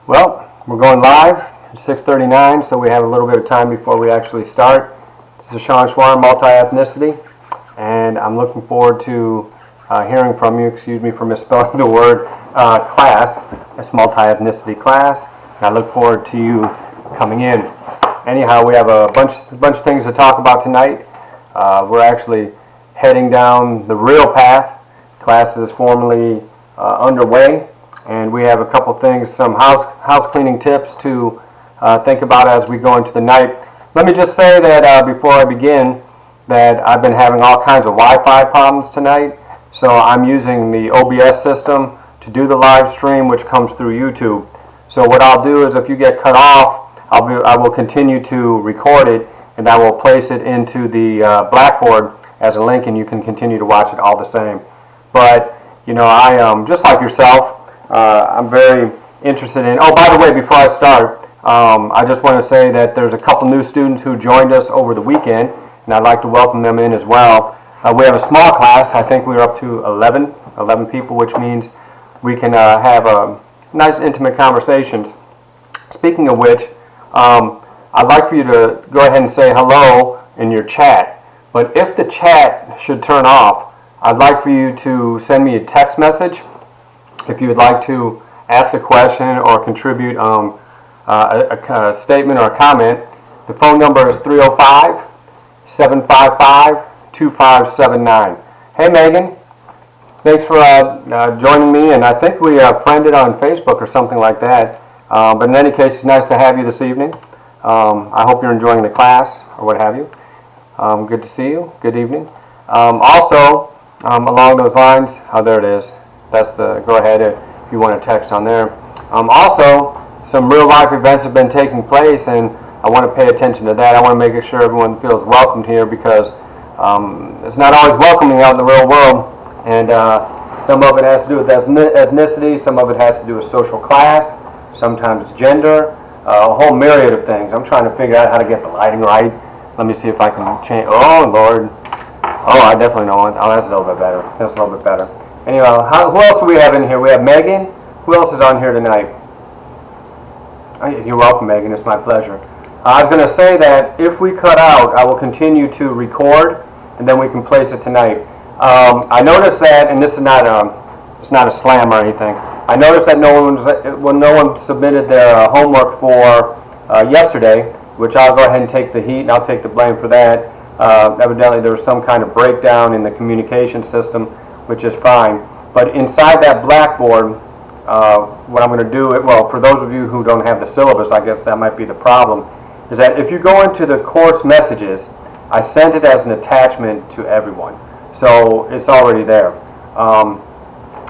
Well, we're going live. It's 6:39, so we have a little bit of time before we actually start. This is Shawn Schwaner, Multi-Ethnicity, and I'm looking forward to hearing from you. Excuse me for misspelling the word class. It's Multi-Ethnicity class, and I look forward to you coming in. Anyhow, we have a bunch of things to talk about tonight. We're actually heading down the real path. Class is formally underway. And we have a couple things, some house cleaning tips to think about as we go into the night. Let me just say that before I begin, that I've been having all kinds of Wi-Fi problems tonight. So I'm using the OBS system to do the live stream, which comes through YouTube. So what I'll do is, if you get cut off, I will continue to record it, and I will place it into the Blackboard as a link, and you can continue to watch it all the same. But you know, I just like yourself. I'm very interested in, oh, by the way, before I start, I just want to say that there's a couple new students who joined us over the weekend, and I'd like to welcome them in as well. We have a small class. I think we're up to 11 people, which means we can have nice intimate conversations. Speaking of which, I'd like for you to go ahead and say hello in your chat, but if the chat should turn off, I'd like for you to send me a text message if you would like to ask a question or contribute a statement or a comment. The phone number is 305-755-2579. Hey Megan, thanks for joining me, and I think we friended on Facebook or something like that. But in any case, it's nice to have you this evening. I hope you're enjoying the class or what have you. Good to see you. Good evening. Also, along those lines, there it is. That's the go ahead if you want to text on there. Also, some real life events have been taking place, and I want to pay attention to that. I want to make sure everyone feels welcomed here, because it's not always welcoming out in the real world, and some of it has to do with ethnicity, some of it has to do with social class, sometimes gender, a whole myriad of things. I'm trying to figure out how to get the lighting right. Let me see if I can change. Oh Lord. Oh, I definitely know it. Oh, that's a little bit better. That's a little bit better. Anyway, who else do we have in here? We have Megan. Who else is on here tonight? You're welcome, Megan. It's my pleasure. I was going to say that if we cut out, I will continue to record, and then we can place it tonight. I noticed that, and this is not it's not a slam or anything. I noticed that no one submitted their homework for yesterday, which I'll go ahead and take the heat, and I'll take the blame for that. Evidently, there was some kind of breakdown in the communication system, which is fine. But inside that Blackboard, what I'm going to do, well, for those of you who don't have the syllabus, I guess that might be the problem, is that if you go into the course messages, I sent it as an attachment to everyone. So it's already there.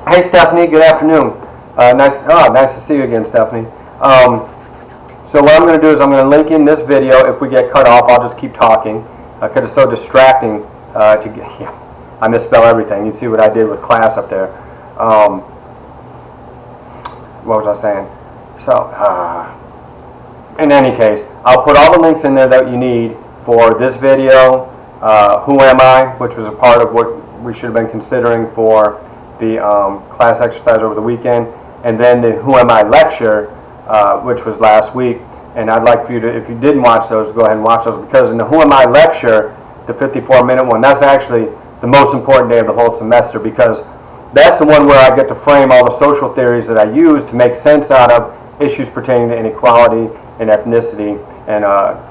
Hey, Stephanie, good afternoon. Nice to see you again, Stephanie. So what I'm going to do is I'm going to link in this video. If we get cut off, I'll just keep talking, because it's so distracting to get, yeah. I misspell everything. You see what I did with class up there. What was I saying? So, in any case, I'll put all the links in there that you need for this video, Who Am I, which was a part of what we should have been considering for the class exercise over the weekend, and then the Who Am I lecture, which was last week. And I'd like for you to, if you didn't watch those, go ahead and watch those, because in the Who Am I lecture, the 54-minute one, that's actually the most important day of the whole semester, because that's the one where I get to frame all the social theories that I use to make sense out of issues pertaining to inequality and ethnicity and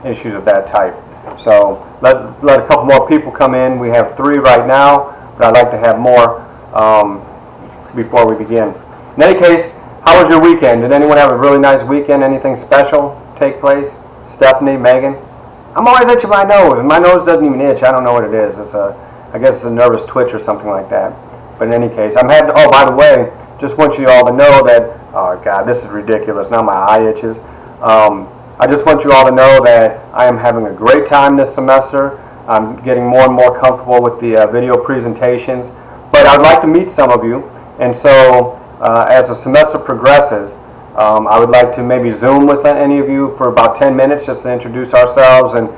issues of that type. So let's let a couple more people come in. We have 3 right now, but I'd like to have more before we begin. In any case, how was your weekend? Did anyone have a really nice weekend? Anything special take place? Stephanie, Megan? I'm always itching my nose, and my nose doesn't even itch. I don't know what it is. I guess it's a nervous twitch or something like that. But in any case, oh, by the way, just want you all to know that, oh God, this is ridiculous. Now my eye itches. I just want you all to know that I am having a great time this semester. I'm getting more and more comfortable with the video presentations. But I'd like to meet some of you. And so, as the semester progresses, I would like to maybe Zoom with any of you for about 10 minutes just to introduce ourselves and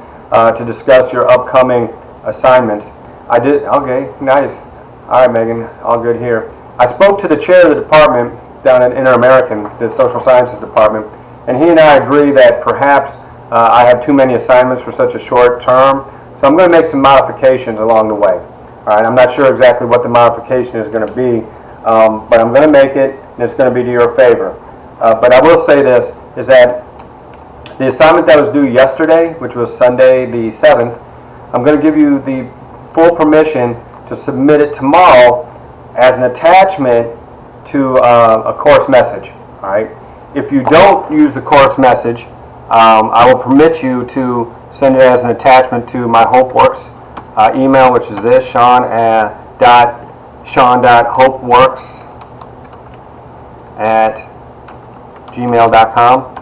to discuss your upcoming assignments. Okay, nice. All right, Megan, all good here. I spoke to the chair of the department down at Inter-American, the social sciences department, and he and I agree that perhaps I have too many assignments for such a short term, so I'm going to make some modifications along the way. All right, I'm not sure exactly what the modification is going to be, but I'm going to make it, and it's going to be to your favor. But I will say this, is that the assignment that was due yesterday, which was Sunday the 7th, I'm going to give you the full permission to submit it tomorrow as an attachment to a course message. All right. If you don't use the course message, I will permit you to send it as an attachment to my HopeWorks email, which is this, Shawn.hopeworks@gmail.com.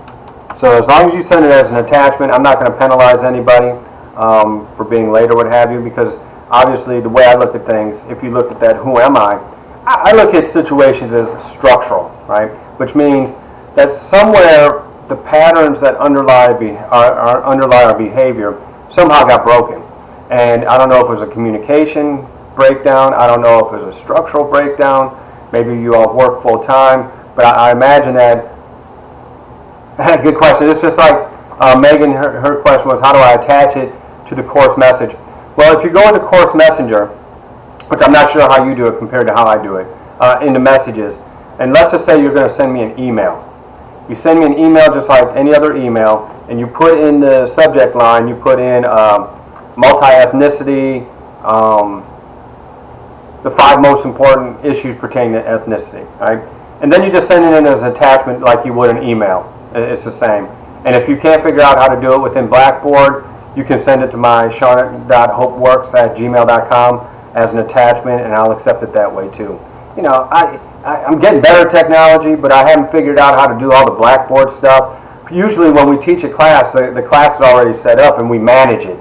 So as long as you send it as an attachment, I'm not going to penalize anybody for being late or what have you, because obviously the way I look at things, if you look at that, who am I look at situations as structural, right? Which means that somewhere the patterns that underlie our behavior somehow got broken. And I don't know if it was a communication breakdown, I don't know if it was a structural breakdown, maybe you all work full time, but I imagine that. Good question. It's just like Megan, her question was, how do I attach it to the course message? Well, if you go into Course Messenger, which I'm not sure how you do it compared to how I do it, into messages, and let's just say you're going to send me an email. You send me an email just like any other email, and you put in the subject line, you put in multi-ethnicity, the 5 most important issues pertaining to ethnicity, right? And then you just send it in as an attachment like you would an email. It's the same. And if you can't figure out how to do it within Blackboard, you can send it to my Shawn.hopeworks@gmail.com as an attachment, and I'll accept it that way too. You know, I'm getting better at technology, but I haven't figured out how to do all the Blackboard stuff. Usually when we teach a class, the class is already set up and we manage it.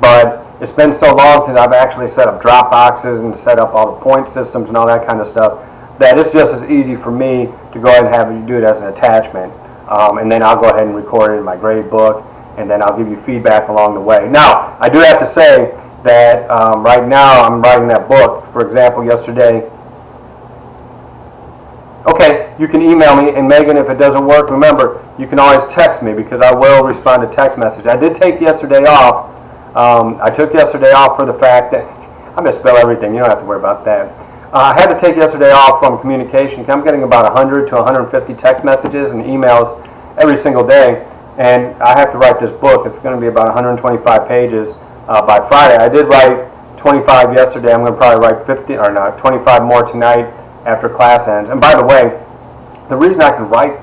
But it's been so long since I've actually set up drop boxes and set up all the point systems and all that kind of stuff that it's just as easy for me to go ahead and have you do it as an attachment. And then I'll go ahead and record it in my grade book, and then I'll give you feedback along the way. Now, I do have to say that right now I'm writing that book. For example, yesterday, okay, you can email me, and Megan, if it doesn't work, remember, you can always text me because I will respond to text message. I did take yesterday off. I took yesterday off for the fact that, I misspell everything, you don't have to worry about that. I had to take yesterday off from communication. I'm getting about 100 to 150 text messages and emails every single day, and I have to write this book. It's going to be about 125 pages by Friday. I did write 25 yesterday. I'm going to probably write 25 more tonight after class ends. And by the way, the reason I can write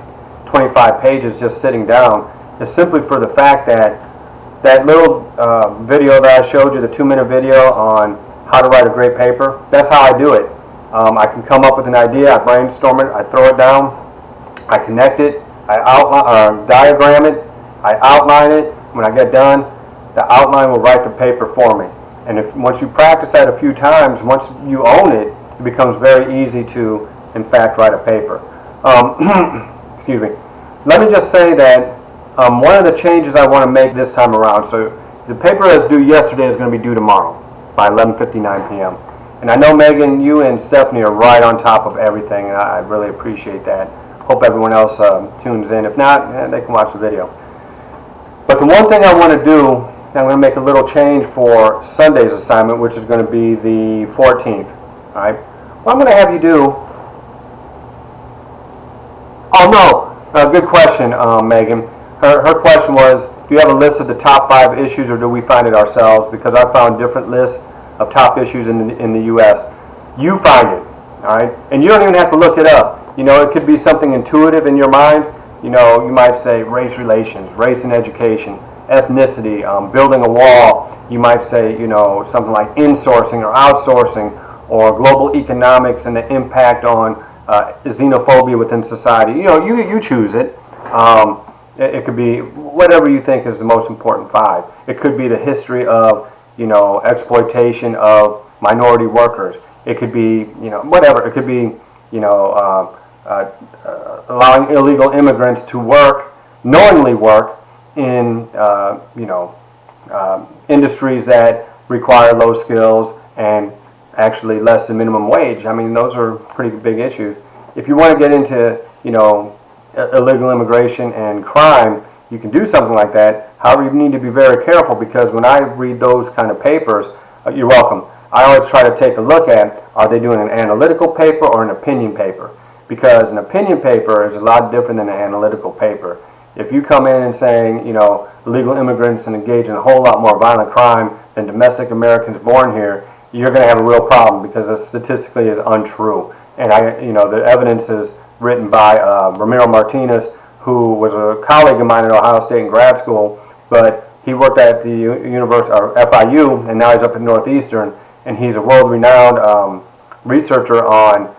25 pages just sitting down is simply for the fact that that little video that I showed you, the 2-minute video on how to write a great paper, that's how I do it. I can come up with an idea, I brainstorm it, I throw it down, I connect it, I diagram it, I outline it. When I get done, the outline will write the paper for me. And once you practice that a few times, once you own it, it becomes very easy to, in fact, write a paper. Excuse me. Let me just say that one of the changes I want to make this time around, so the paper that's due yesterday is going to be due tomorrow by 11:59 p.m. And I know Megan, you and Stephanie are right on top of everything, and I really appreciate that. Hope everyone else tunes in. If not, they can watch the video. But the one thing I want to do, I'm going to make a little change for Sunday's assignment, which is going to be the 14th. All right. What I'm going to have you do. Oh no, good question, Megan. Her question was, do you have a list of the top 5 issues, or do we find it ourselves? Because I found different lists of top issues in the U.S. You find it, all right? And you don't even have to look it up. You know, it could be something intuitive in your mind. You know, you might say race relations, race and education, ethnicity, building a wall. You might say, you know, something like insourcing or outsourcing, or global economics and the impact on xenophobia within society. You know, you choose it. It could be whatever you think is the most important 5. It could be the history of, you know, exploitation of minority workers. It could be, you know, whatever. It could be, you know, allowing illegal immigrants to work, knowingly work in, you know, industries that require low skills and actually less than minimum wage. I mean, those are pretty big issues. if you want to get into, illegal immigration and crime, you can do something like that. However, you need to be very careful, because when I read those kind of papers, you're welcome, I always try to take a look at, are they doing an analytical paper or an opinion paper? Because an opinion paper is a lot different than an analytical paper. If you come in and saying, illegal immigrants and engage in a whole lot more violent crime than domestic Americans born here, you're going to have a real problem, because it statistically is untrue. And the evidence is written by Ramiro Martinez, who was a colleague of mine at Ohio State in grad school, but he worked at the University or FIU, and now he's up at Northeastern, and he's a world-renowned researcher on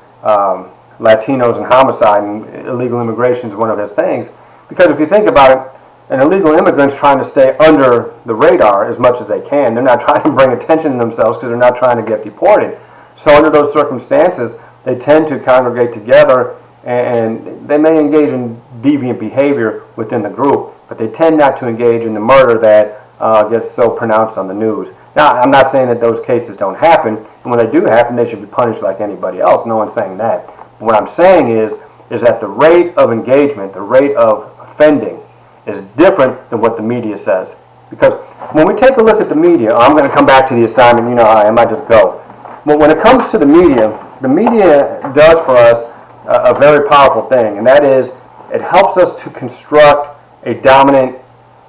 Latinos and homicide, and illegal immigration is one of his things. Because if you think about it, an illegal immigrant's trying to stay under the radar as much as they can. They're not trying to bring attention to themselves, because they're not trying to get deported. So under those circumstances, they tend to congregate together, and they may engage in deviant behavior within the group, but they tend not to engage in the murder that gets so pronounced on the news. Now, I'm not saying that those cases don't happen, and when they do happen, they should be punished like anybody else. No one's saying that. But what I'm saying is that the rate of engagement, the rate of offending, is different than what the media says. Because when we take a look at the media, I'm going to come back to the assignment, you know how I might just go. But when it comes to the media does for us a very powerful thing, and that is, it helps us to construct a dominant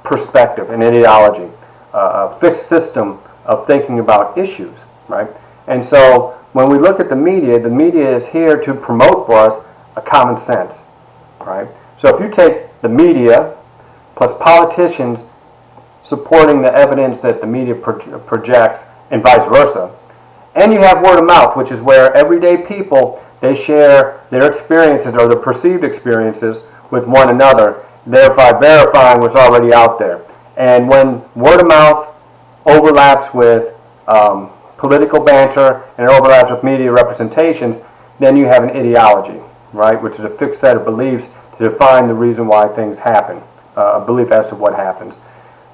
perspective, an ideology, a fixed system of thinking about issues, right? And so when we look at the media is here to promote for us a common sense, right? So if you take the media plus politicians supporting the evidence that the media projects, and vice versa, and you have word of mouth, which is where everyday people, they share their experiences or their perceived experiences with one another, thereby verifying what's already out there. And when word of mouth overlaps with political banter and it overlaps with media representations, then you have an ideology, right, which is a fixed set of beliefs to define the reason why things happen, a belief as to what happens.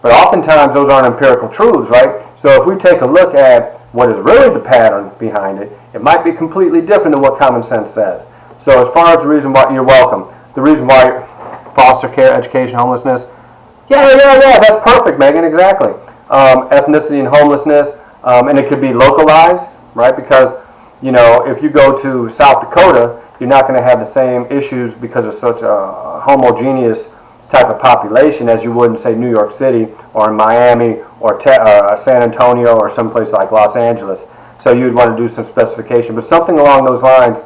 But oftentimes those aren't empirical truths, right? So if we take a look at what is really the pattern behind it, it might be completely different than what common sense says. So as far as the reason why, you're welcome, the reason why foster care, education, homelessness, yeah, that's perfect, Megan, exactly. Ethnicity and homelessness, and it could be localized, right? Because, if you go to South Dakota, you're not going to have the same issues because of such a homogeneous type of population as you would in, say, New York City or in Miami or San Antonio or someplace like Los Angeles. So you'd want to do some specification, but something along those lines,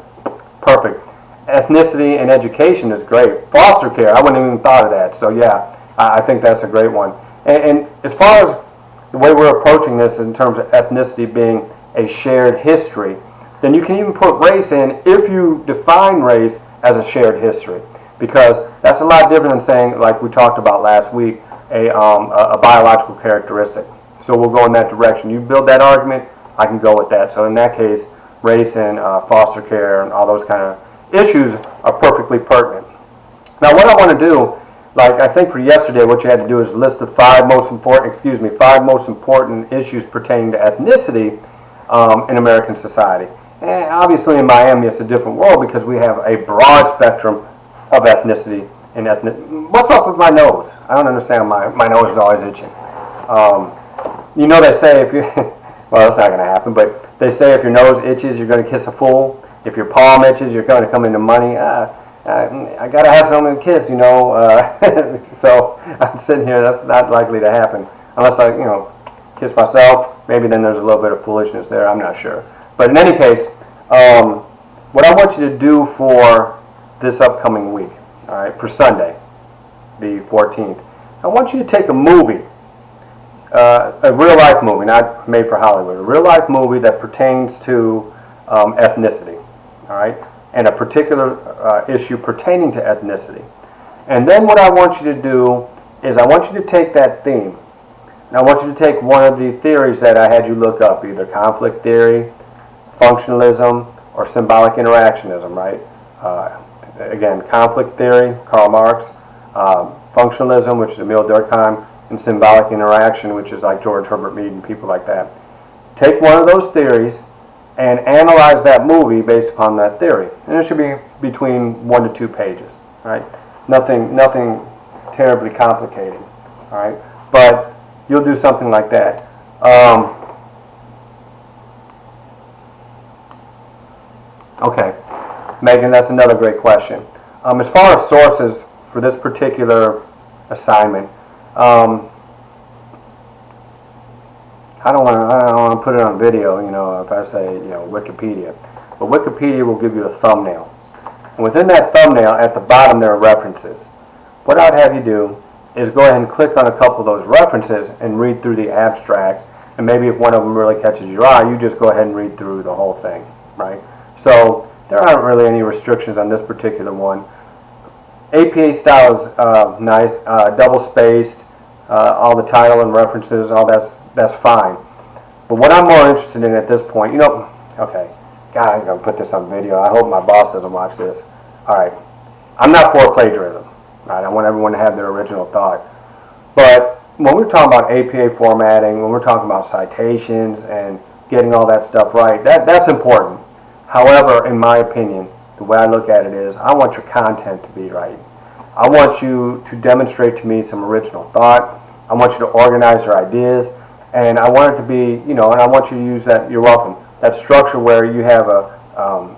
perfect. Ethnicity and education is great. Foster care, I wouldn't even thought of that. So yeah, I think that's a great one. And as far as the way we're approaching this in terms of ethnicity being a shared history, then you can even put race in if you define race as a shared history. Because that's a lot different than saying, like we talked about last week, a biological characteristic. So we'll go in that direction. You build that argument, I can go with that. So in that case, race and foster care and all those kind of issues are perfectly pertinent. Now what I want to do, like I think for yesterday, what you had to do is list the five most important issues pertaining to ethnicity in American society. And obviously in Miami it's a different world because we have a broad spectrum of ethnicity and What's up with my nose? I don't understand. My nose is always itching. They say if you well, that's not going to happen, but they say if your nose itches, you're going to kiss a fool. If your palm itches, you're going to come into money. I got to have someone to kiss, So I'm sitting here. That's not likely to happen unless I, kiss myself. Maybe then there's a little bit of foolishness there. I'm not sure. But in any case, what I want you to do for this upcoming week, all right, for Sunday, the 14th, I want you to take a movie, a real-life movie, not made for Hollywood, a real-life movie that pertains to ethnicity, all right, and a particular issue pertaining to ethnicity. And then what I want you to do is I want you to take that theme, and I want you to take one of the theories that I had you look up, either conflict theory, functionalism, or symbolic interactionism, right? Again, conflict theory, Karl Marx, functionalism, which is Emile Durkheim, and symbolic interaction, which is like George Herbert Mead and people like that. Take one of those theories and analyze that movie based upon that theory. And it should be between 1 to 2 pages, right? Nothing terribly complicated, all right? But you'll do something like that. Okay, Megan, that's another great question. As far as sources for this particular assignment, I don't want to put it on video, if I say, Wikipedia. But Wikipedia will give you a thumbnail. And within that thumbnail, at the bottom, there are references. What I'd have you do is go ahead and click on a couple of those references and read through the abstracts. And maybe if one of them really catches your eye, you just go ahead and read through the whole thing, right? So there aren't really any restrictions on this particular one. APA style is nice, double-spaced, all the title and references, all that's fine. But what I'm more interested in at this point, okay, God, I'm going to put this on video. I hope my boss doesn't watch this. All right, I'm not for plagiarism. Right? I want everyone to have their original thought. But when we're talking about APA formatting, when we're talking about citations and getting all that stuff right, that's important. However, in my opinion, the way I look at it is I want your content to be right. I want you to demonstrate to me some original thought. I want you to organize your ideas. And I want it to be, and I want you to use that, you're welcome, that structure where you have a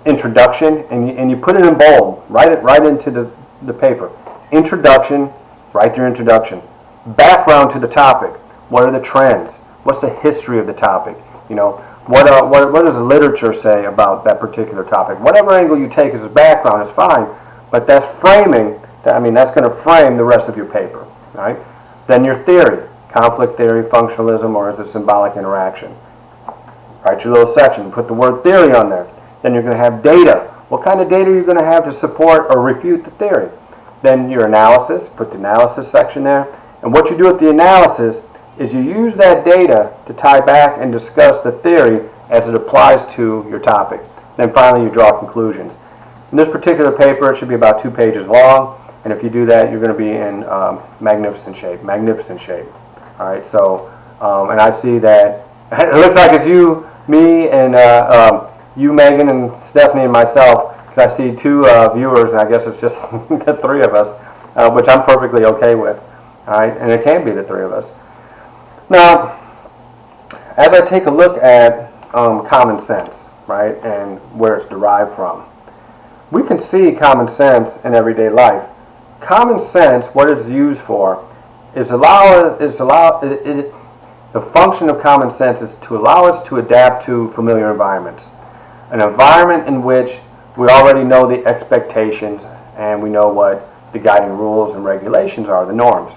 introduction and you put it in bold, write it right into the paper. Introduction, write your introduction. Background to the topic. What are the trends? What's the history of the topic? What does the literature say about that particular topic? Whatever angle you take as a background is fine, but that's framing. That's going to frame the rest of your paper, right? Then your theory, conflict theory, functionalism, or is it symbolic interaction? Write your little section, put the word theory on there. Then you're going to have data. What kind of data are you going to have to support or refute the theory? Then your analysis, put the analysis section there. And what you do with the analysis is you use that data to tie back and discuss the theory as it applies to your topic. Then finally you draw conclusions. In this particular paper, it should be about 2 pages long. And if you do that, you're going to be in magnificent shape. All right, so, and I see that it looks like it's you, me, and you, Megan, and Stephanie, and myself. I see 2 viewers, and I guess it's just the 3 of us, which I'm perfectly okay with. All right, and it can be the 3 of us. Now, as I take a look at common sense, right, and where it's derived from, we can see common sense in everyday life. Common sense, what it's used for, the function of common sense is to allow us to adapt to familiar environments. An environment in which we already know the expectations and we know what the guiding rules and regulations are, the norms.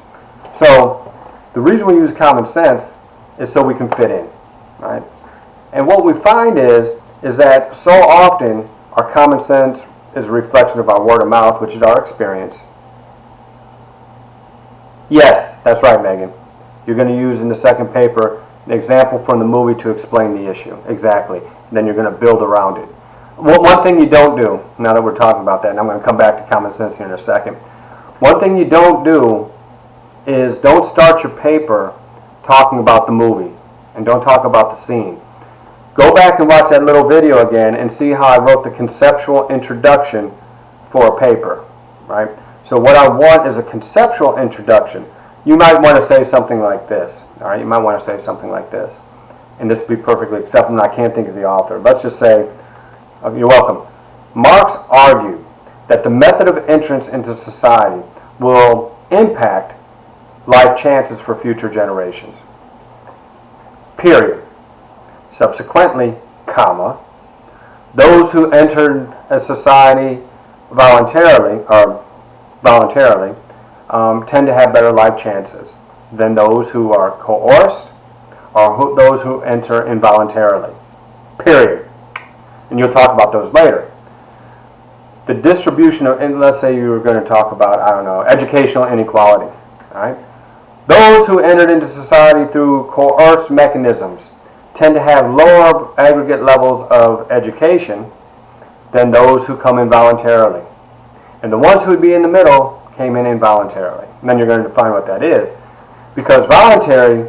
So the reason we use common sense is so we can fit in, right? And what we find is that so often our common sense is a reflection of our word of mouth, which is our experience. Yes, that's right, Megan. You're going to use in the second paper an example from the movie to explain the issue. Exactly. And then you're going to build around it. One thing you don't do, now that we're talking about that, and I'm going to come back to common sense here in a second. One thing you don't do is don't start your paper talking about the movie and don't talk about the scene. Go back and watch that little video again and see how I wrote the conceptual introduction for a paper, right? So what I want is a conceptual introduction. You might want to say something like this, all right? You might want to say something like this. And this would be perfectly acceptable. I can't think of the author. Let's just say, you're welcome. Marx argued that the method of entrance into society will impact life chances for future generations. Period. Subsequently, comma, those who entered a society voluntarily tend to have better life chances than those who are coerced or those who enter involuntarily. Period. And you'll talk about those later. The distribution of, and let's say you were going to talk about, educational inequality. All right? Those who entered into society through coerced mechanisms tend to have lower aggregate levels of education than those who come in voluntarily. And the ones who would be in the middle came in involuntarily. And then you're going to define what that is. Because voluntary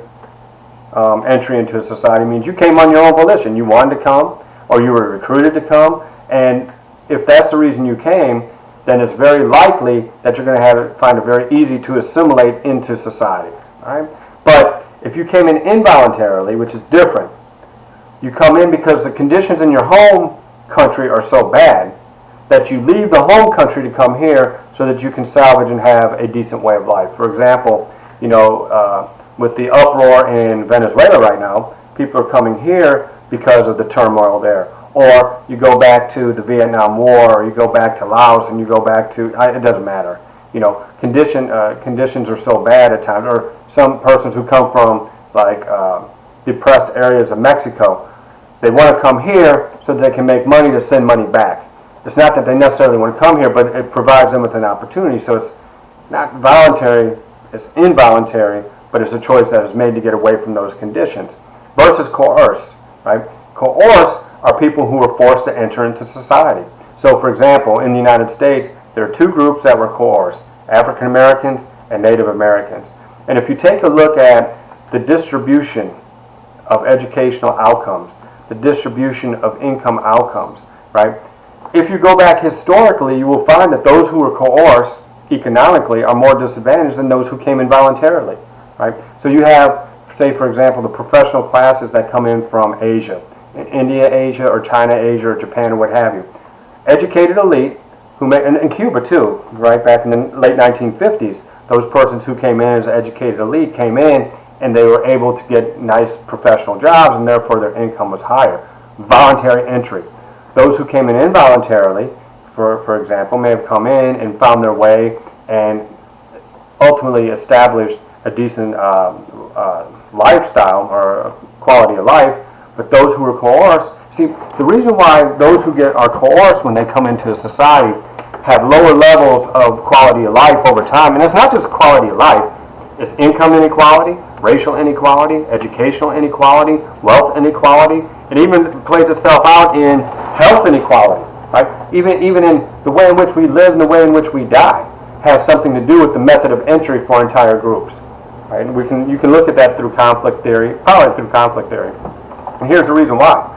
entry into a society means you came on your own volition. You wanted to come, or you were recruited to come. And if that's the reason you came, then it's very likely that you're going to find it very easy to assimilate into society. All right? But if you came in involuntarily, which is different, you come in because the conditions in your home country are so bad that you leave the home country to come here so that you can salvage and have a decent way of life. For example, with the uproar in Venezuela right now, people are coming here because of the turmoil there. Or you go back to the Vietnam War, or you go back to Laos, and you go back to, it doesn't matter. Conditions are so bad at times. Or some persons who come from depressed areas of Mexico, they want to come here so that they can make money to send money back. It's not that they necessarily want to come here, but it provides them with an opportunity. So it's not voluntary, it's involuntary, but it's a choice that is made to get away from those conditions. Versus coerce, right? Coerce are people who were forced to enter into society. So, for example, in the United States, there are two groups that were coerced: African Americans and Native Americans. And if you take a look at the distribution of educational outcomes, the distribution of income outcomes, right? If you go back historically, you will find that those who were coerced economically are more disadvantaged than those who came in voluntarily, right? So you have, say, for example, the professional classes that come in from Asia, India, Asia, or China, Asia, or Japan, or what have you. Educated elite, and Cuba too, right back in the late 1950s, those persons who came in as educated elite came in and they were able to get nice professional jobs, and therefore their income was higher. Voluntary entry. Those who came in involuntarily, for example, may have come in and found their way and ultimately established a decent lifestyle or quality of life. But those who are coerced, see, the reason why those who are coerced when they come into a society have lower levels of quality of life over time, and it's not just quality of life, it's income inequality, racial inequality, educational inequality, wealth inequality. It even plays itself out in health inequality, right? Even in the way in which we live and the way in which we die has something to do with the method of entry for entire groups, right? And you can look at that through conflict theory, probably through conflict theory. And here's the reason why.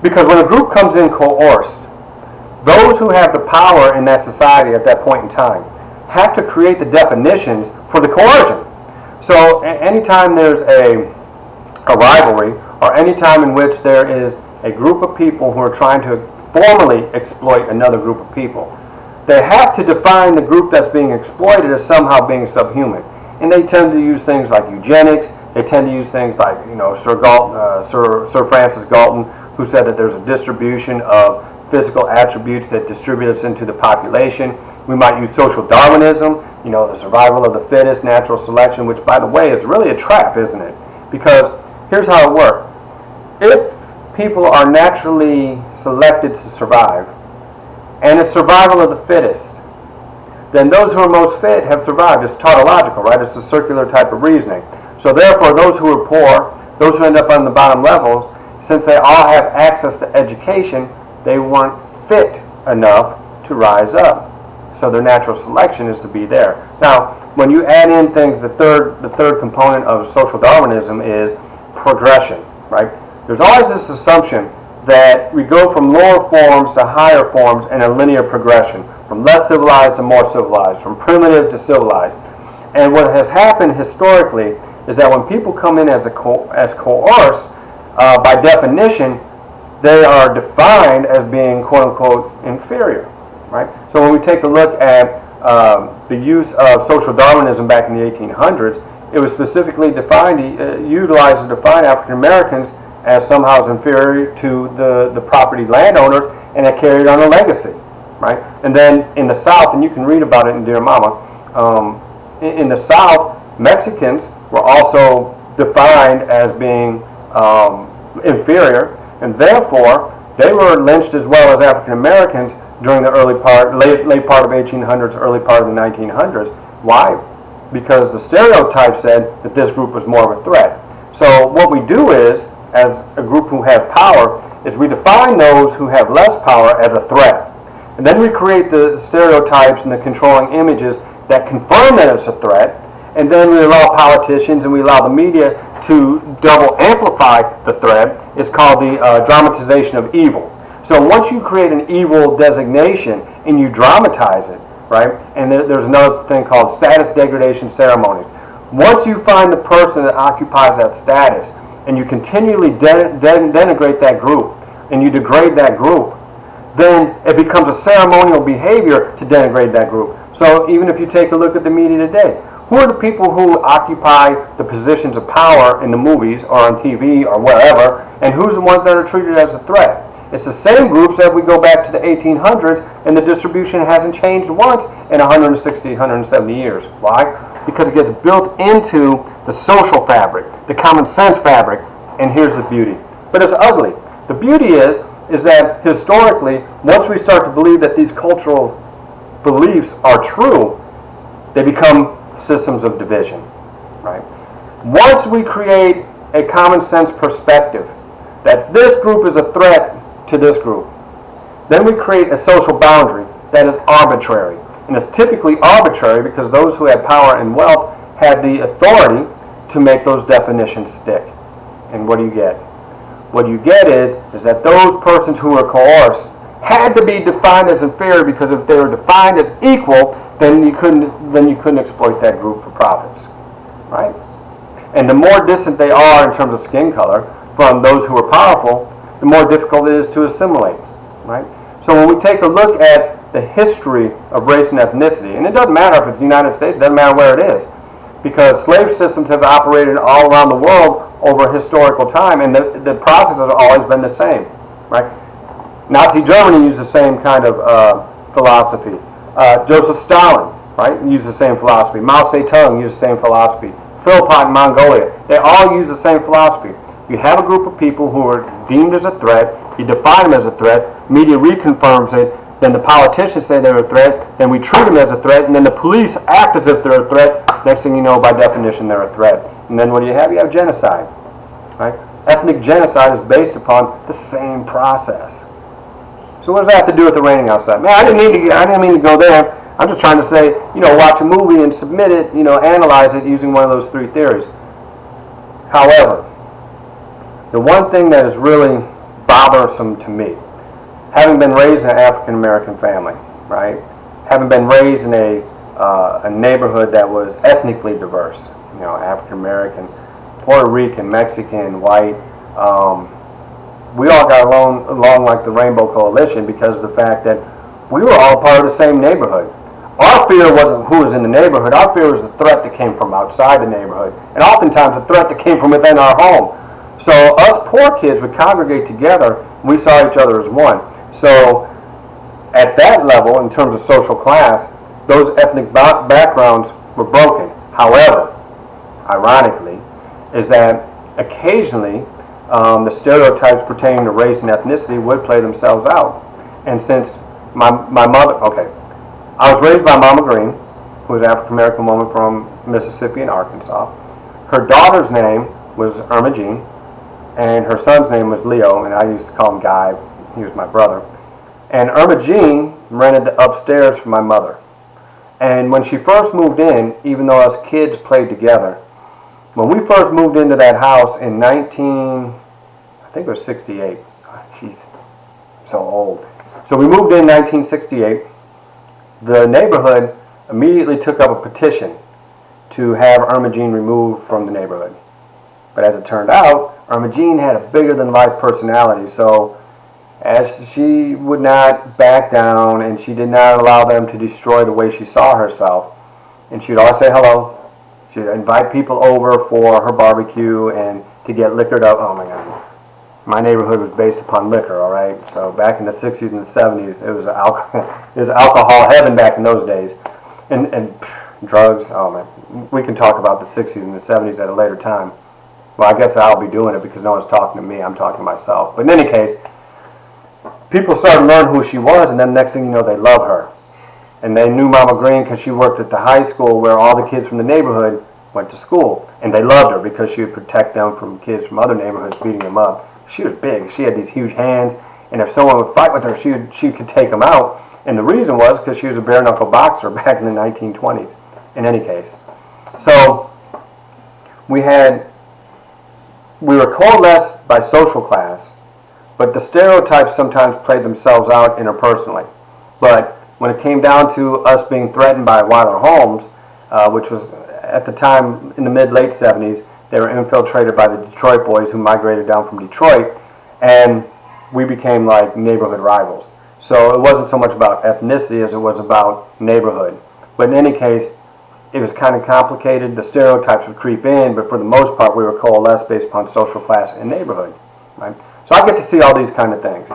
Because when a group comes in coerced, those who have the power in that society at that point in time have to create the definitions for the coercion. So anytime there's a rivalry, or any time in which there is a group of people who are trying to formally exploit another group of people, they have to define the group that's being exploited as somehow being subhuman. And they tend to use things like eugenics. They tend to use things like, Sir Francis Galton, who said that there's a distribution of physical attributes that distribute us into the population. We might use social Darwinism, the survival of the fittest, natural selection, which, by the way, is really a trap, isn't it? Because here's how it works. If people are naturally selected to survive, and it's survival of the fittest, then those who are most fit have survived. It's tautological, right? It's a circular type of reasoning. So therefore, those who are poor, those who end up on the bottom levels, since they all have access to education, they weren't fit enough to rise up. So their natural selection is to be there. Now, when you add in things, the third component of social Darwinism is progression, right? There's always this assumption that we go from lower forms to higher forms in a linear progression, from less civilized to more civilized, from primitive to civilized. And what has happened historically is that when people come in as coerced, by definition, they are defined as being quote-unquote inferior, right? So when we take a look at the use of social Darwinism back in the 1800s, it was specifically utilized to define African Americans as somehow inferior to the property landowners, and it carried on a legacy, right? And then in the South, and you can read about it in Dear Mama, in the South, Mexicans were also defined as being inferior, and therefore they were lynched as well as African Americans during the late part of 1800s, early part of the 1900s. Why? Because the stereotype said that this group was more of a threat. So what we do is, as a group who have power, is we define those who have less power as a threat. And then we create the stereotypes and the controlling images that confirm that it's a threat. and then we allow politicians and we allow the media to double amplify the threat. It's called the dramatization of evil. So once you create an evil designation and you dramatize it, right? And there's another thing called status degradation ceremonies. Once you find the person that occupies that status and you continually denigrate that group and you degrade that group, then it becomes a ceremonial behavior to denigrate that group. So even if you take a look at the media today, who are the people who occupy the positions of power in the movies or on TV or wherever, and who's the ones that are treated as a threat? It's the same groups that we go back to the 1800s, and the distribution hasn't changed once in 160, 170 years. Why? Because it gets built into the social fabric, the common sense fabric, and here's the beauty. But it's ugly. The beauty is that historically, once we start to believe that these cultural beliefs are true, they become systems of division, right? Once we create a common sense perspective that this group is a threat to this group, then we create a social boundary that is arbitrary. And it's typically arbitrary because those who have power and wealth had the authority to make those definitions stick. And what do you get? What you get is that those persons who were coerced had to be defined as inferior, because if they were defined as equal, then you couldn't exploit that group for profits, right? And the more distant they are in terms of skin color from those who are powerful, the more difficult it is to assimilate, right? So when we take a look at the history of race and ethnicity, and it doesn't matter if it's the United States, it doesn't matter where it is, because slave systems have operated all around the world over historical time, and the process has always been the same, right? Nazi Germany used the same kind of philosophy. Joseph Stalin, right, used the same philosophy. Mao Zedong used the same philosophy. Pol Pot in Mongolia, they all use the same philosophy. You have a group of people who are deemed as a threat, you define them as a threat, media reconfirms it, then the politicians say they're a threat, then we treat them as a threat, and then the police act as if they're a threat. Next thing you know, by definition, they're a threat. And then what do you have? You have genocide, right? Ethnic genocide is based upon the same process. So what does that have to do with the raining outside? Man, I didn't mean to go there. I'm just trying to say, watch a movie and submit it, analyze it using one of those three theories. However, the one thing that is really bothersome to me, having been raised in an African American family, right? Having been raised in a neighborhood that was ethnically diverse, African American, Puerto Rican, Mexican, white. We all got along like the Rainbow Coalition because of the fact that we were all part of the same neighborhood. Our fear wasn't who was in the neighborhood. Our fear was the threat that came from outside the neighborhood, and oftentimes the threat that came from within our home. So us poor kids would congregate together, and we saw each other as one. So at that level, in terms of social class, those ethnic backgrounds were broken. However, ironically, is that occasionally the stereotypes pertaining to race and ethnicity would play themselves out. And since my mother, I was raised by Mama Green, who was an African American woman from Mississippi and Arkansas. Her daughter's name was Irma Jean, and her son's name was Leo, and I used to call him Guy. He was my brother. And Irma Jean rented the upstairs for my mother. And when she first moved in, even though us kids played together, when we first moved into that house in I think it was 68. Oh, jeez, so old. So we moved in 1968. The neighborhood immediately took up a petition to have Irma Jean removed from the neighborhood. But as it turned out, Irma Jean had a bigger-than-life personality, so as she would not back down, and she did not allow them to destroy the way she saw herself, and she would always say hello. She would invite people over for her barbecue and to get liquored up. Oh my God. My neighborhood was based upon liquor, all right? So back in the 60s and the 70s, it was alcohol heaven back in those days. And drugs, oh man. We can talk about the 60s and the 70s at a later time. Well, I guess I'll be doing it because no one's talking to me. I'm talking to myself. But in any case, people started learning who she was, and then next thing you know, they love her. And they knew Mama Green because she worked at the high school where all the kids from the neighborhood went to school. And they loved her because she would protect them from kids from other neighborhoods beating them up. She was big. She had these huge hands. And if someone would fight with her, she could take them out. And the reason was because she was a bare-knuckle boxer back in the 1920s. In any case. So we were coalesced by social class, but the stereotypes sometimes played themselves out interpersonally. But when it came down to us being threatened by Weiler Homes, which was at the time in the mid-late 70s, they were infiltrated by the Detroit boys who migrated down from Detroit, and we became like neighborhood rivals. So it wasn't so much about ethnicity as it was about neighborhood. But in any case, it was kind of complicated. The stereotypes would creep in, but for the most part, we were coalesced based upon social class and neighborhood. Right? So I get to see all these kind of things.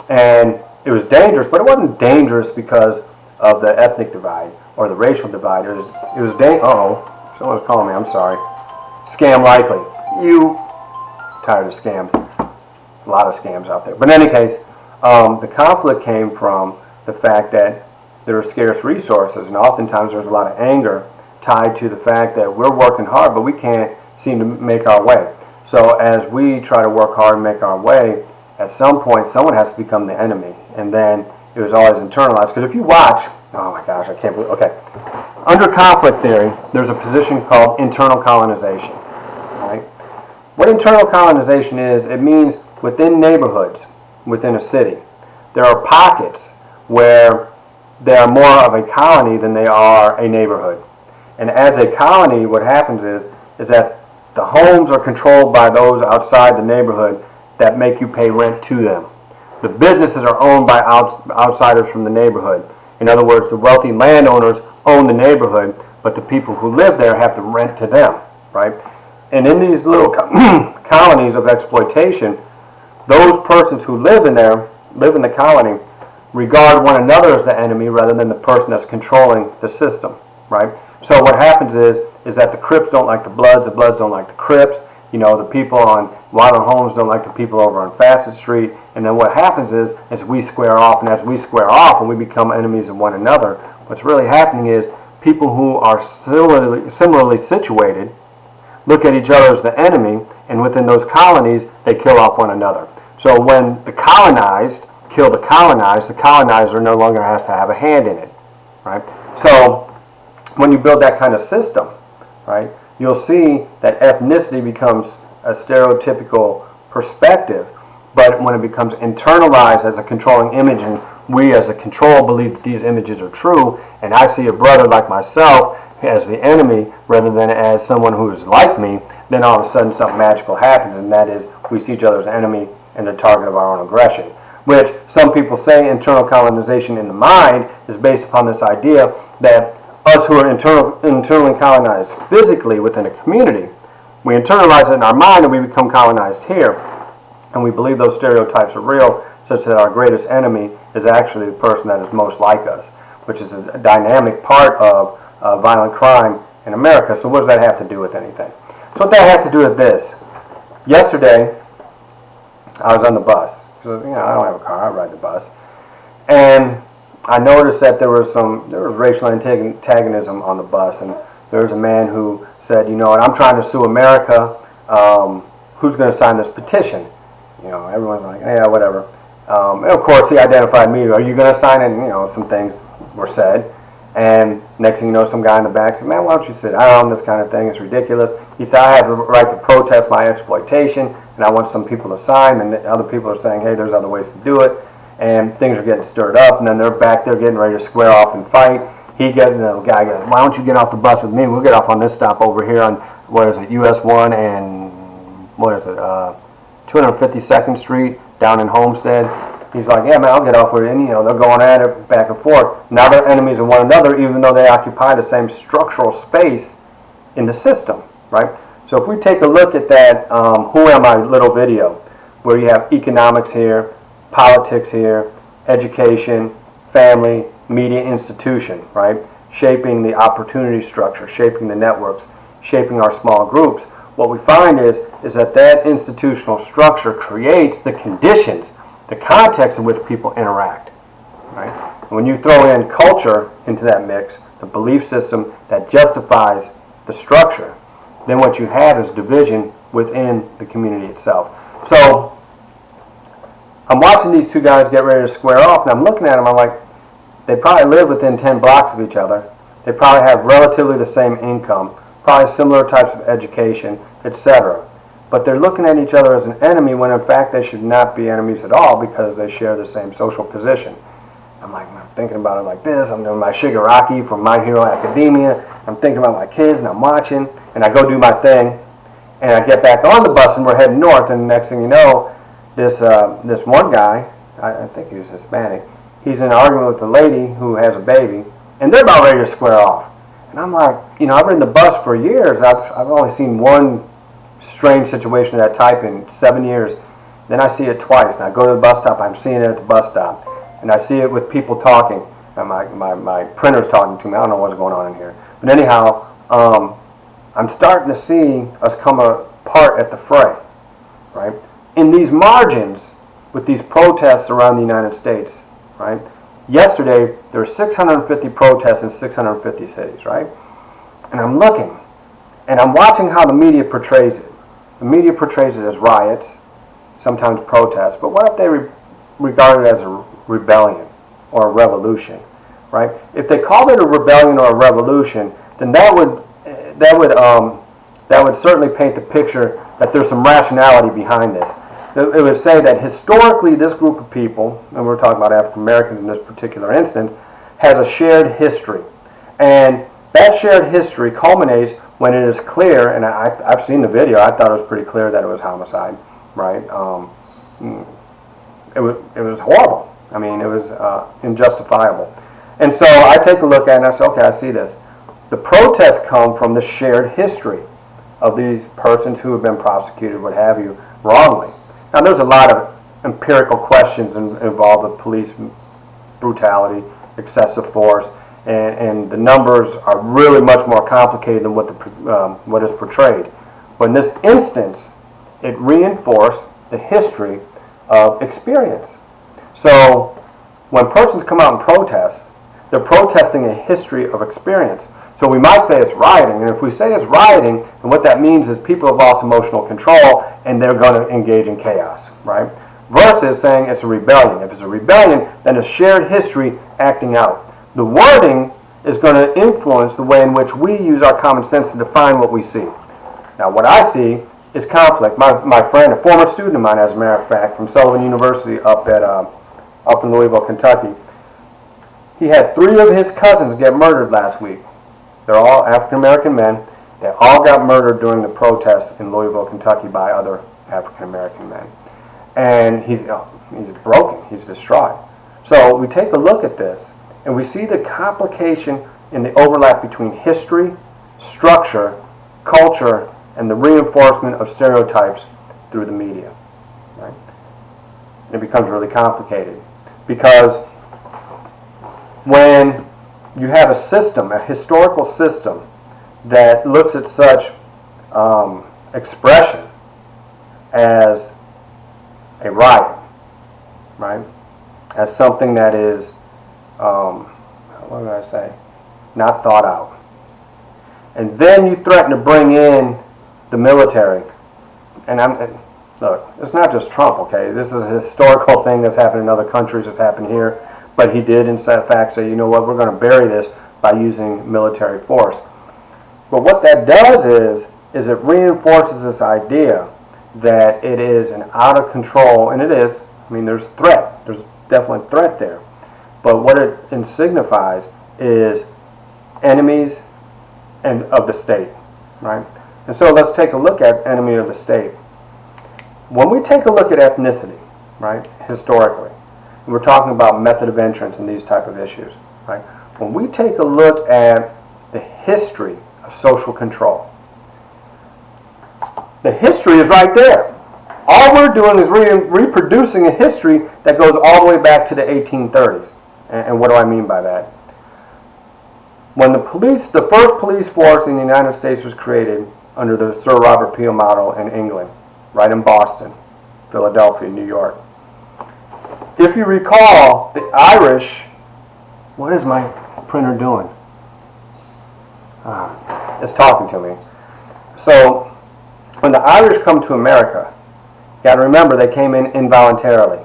And it was dangerous, but it wasn't dangerous because of the ethnic divide or the racial divide. It was uh-oh, someone's calling me, I'm sorry. Scam likely. You tired of scams. A lot of scams out there. But in any case, the conflict came from the fact that there were scarce resources, and oftentimes there was a lot of anger tied to the fact that we're working hard, but we can't seem to make our way. So as we try to work hard and make our way, at some point someone has to become the enemy. And then it was always internalized. Because if you watch, oh my gosh, I can't believe, okay. Under conflict theory, there's a position called internal colonization. Right? What internal colonization is, it means within neighborhoods, within a city, there are pockets where they are more of a colony than they are a neighborhood. And as a colony, what happens is that the homes are controlled by those outside the neighborhood that make you pay rent to them. The businesses are owned by outsiders from the neighborhood. In other words, the wealthy landowners own the neighborhood, but the people who live there have to rent to them, right? And in these little colonies of exploitation, those persons who live in the colony, regard one another as the enemy rather than the person that's controlling the system, right? So what happens is that the Crips don't like the Bloods don't like the Crips, you know, the people on Weiler Homes don't like the people over on Facet Street, and then what happens is we square off, and as we square off and we become enemies of one another, what's really happening is people who are similarly situated look at each other as the enemy, and within those colonies, they kill off one another. So when the colonized kill the colonizer no longer has to have a hand in it, right? So when you build that kind of system, right, you'll see that ethnicity becomes a stereotypical perspective, but when it becomes internalized as a controlling image, and we as a control believe that these images are true, and I see a brother like myself as the enemy rather than as someone who is like me, then all of a sudden something magical happens, and that is we see each other as enemy and the target of our own aggression. Which some people say internal colonization in the mind is based upon this idea that us who are internally colonized physically within a community, we internalize it in our mind and we become colonized here. And we believe those stereotypes are real, such that our greatest enemy is actually the person that is most like us, which is a dynamic part of violent crime in America. So what does that have to do with anything? So what that has to do with this. Yesterday, I was on the bus. You know, I don't have a car, I ride the bus. And I noticed that there was racial antagonism on the bus, and there was a man who said, you know what, I'm trying to sue America, who's going to sign this petition? You know, everyone's like, yeah, whatever. And of course, he identified me, are you going to sign it? And, you know, some things were said. And next thing you know, some guy in the back said, man, why don't you sit down, this kind of thing, it's ridiculous. He said, I have the right to protest my exploitation, and I want some people to sign, and other people are saying, hey, there's other ways to do it, and things are getting stirred up, and then they're back there getting ready to square off and fight. The guy goes, why don't you get off the bus with me? We'll get off on this stop over here on, what is it, US 1 and, 252nd Street down in Homestead. He's like, yeah, man, I'll get off with it. And, you know, they're going at it back and forth. Now they're enemies of one another, even though they occupy the same structural space in the system, right? So if we take a look at that Who Am I little video, where you have economics here, politics here, education, family, media institution, right? Shaping the opportunity structure, shaping the networks, shaping our small groups. What we find is that institutional structure creates the conditions, the context in which people interact, right? And when you throw in culture into that mix, the belief system that justifies the structure, then what you have is division within the community itself. So I'm watching these two guys get ready to square off, and I'm looking at them, I'm like, they probably live within 10 blocks of each other. They probably have relatively the same income. probably similar types of education, etc. But they're looking at each other as an enemy when in fact they should not be enemies at all because they share the same social position. I'm thinking about it like this. I'm doing my Shigaraki from My Hero Academia. I'm thinking about my kids and I'm watching and I go do my thing and I get back on the bus and we're heading north and the next thing you know, this one guy, I think he was Hispanic, he's in an argument with a lady who has a baby and they're about ready to square off. And I'm like, I've ridden the bus for years. I've only seen one strange situation of that type in 7 years. Then I see it twice. And I go to the bus stop. I'm seeing it at the bus stop. And I see it with people talking. And my printer's talking to me. I don't know what's going on in here. But anyhow, I'm starting to see us come apart at the fray. Right? In these margins, with these protests around the United States, right? Yesterday, there were 650 protests in 650 cities, right? And I'm looking, and I'm watching how the media portrays it. The media portrays it as riots, sometimes protests, but what if they regard it as a rebellion or a revolution, right? If they called it a rebellion or a revolution, then that would certainly paint the picture that there's some rationality behind this. It would say that historically this group of people, and we're talking about African Americans in this particular instance, has a shared history. And that shared history culminates when it is clear, and I've seen the video, I thought it was pretty clear that it was homicide, right? It was horrible. I mean, it was injustifiable. And so I take a look at it and I say, okay, I see this. The protests come from the shared history of these persons who have been prosecuted, what have you, wrongly. Now, there's a lot of empirical questions involved with police brutality, excessive force, and the numbers are really much more complicated than what is portrayed. But in this instance, it reinforced the history of experience. So when persons come out and protest, they're protesting a history of experience. So we might say it's rioting, and if we say it's rioting, then what that means is people have lost emotional control and they're going to engage in chaos, right? Versus saying it's a rebellion. If it's a rebellion, then it's shared history acting out. The wording is going to influence the way in which we use our common sense to define what we see. Now, what I see is conflict. My friend, a former student of mine, as a matter of fact, from Sullivan University up in Louisville, Kentucky, he had 3 of his cousins get murdered last week. They're all African-American men. They all got murdered during the protests in Louisville, Kentucky by other African-American men. And he's broken. He's distraught. So we take a look at this, and we see the complication in the overlap between history, structure, culture, and the reinforcement of stereotypes through the media. Right? It becomes really complicated because when you have a system, a historical system, that looks at such expression as a riot, right? As something that is, what did I say? Not thought out. And then you threaten to bring in the military. And look, it's not just Trump, okay? This is a historical thing that's happened in other countries, it's happened here. But he did, in fact, say, you know what, we're going to bury this by using military force. But what that does is it reinforces this idea that it is an out of control, and it is. I mean, there's threat. There's definitely threat there. But what it signifies is enemies of the state, right? And so let's take a look at enemy of the state. When we take a look at ethnicity, right, historically, we're talking about method of entrance and these type of issues, right? When we take a look at the history of social control, the history is right there. All we're doing is reproducing a history that goes all the way back to the 1830s. And what do I mean by that? When the first police force in the United States was created under the Sir Robert Peel model in England, right in Boston, Philadelphia, New York. If you recall, the Irish, what is my printer doing? It's talking to me. So, when the Irish come to America, you got to remember they came in involuntarily.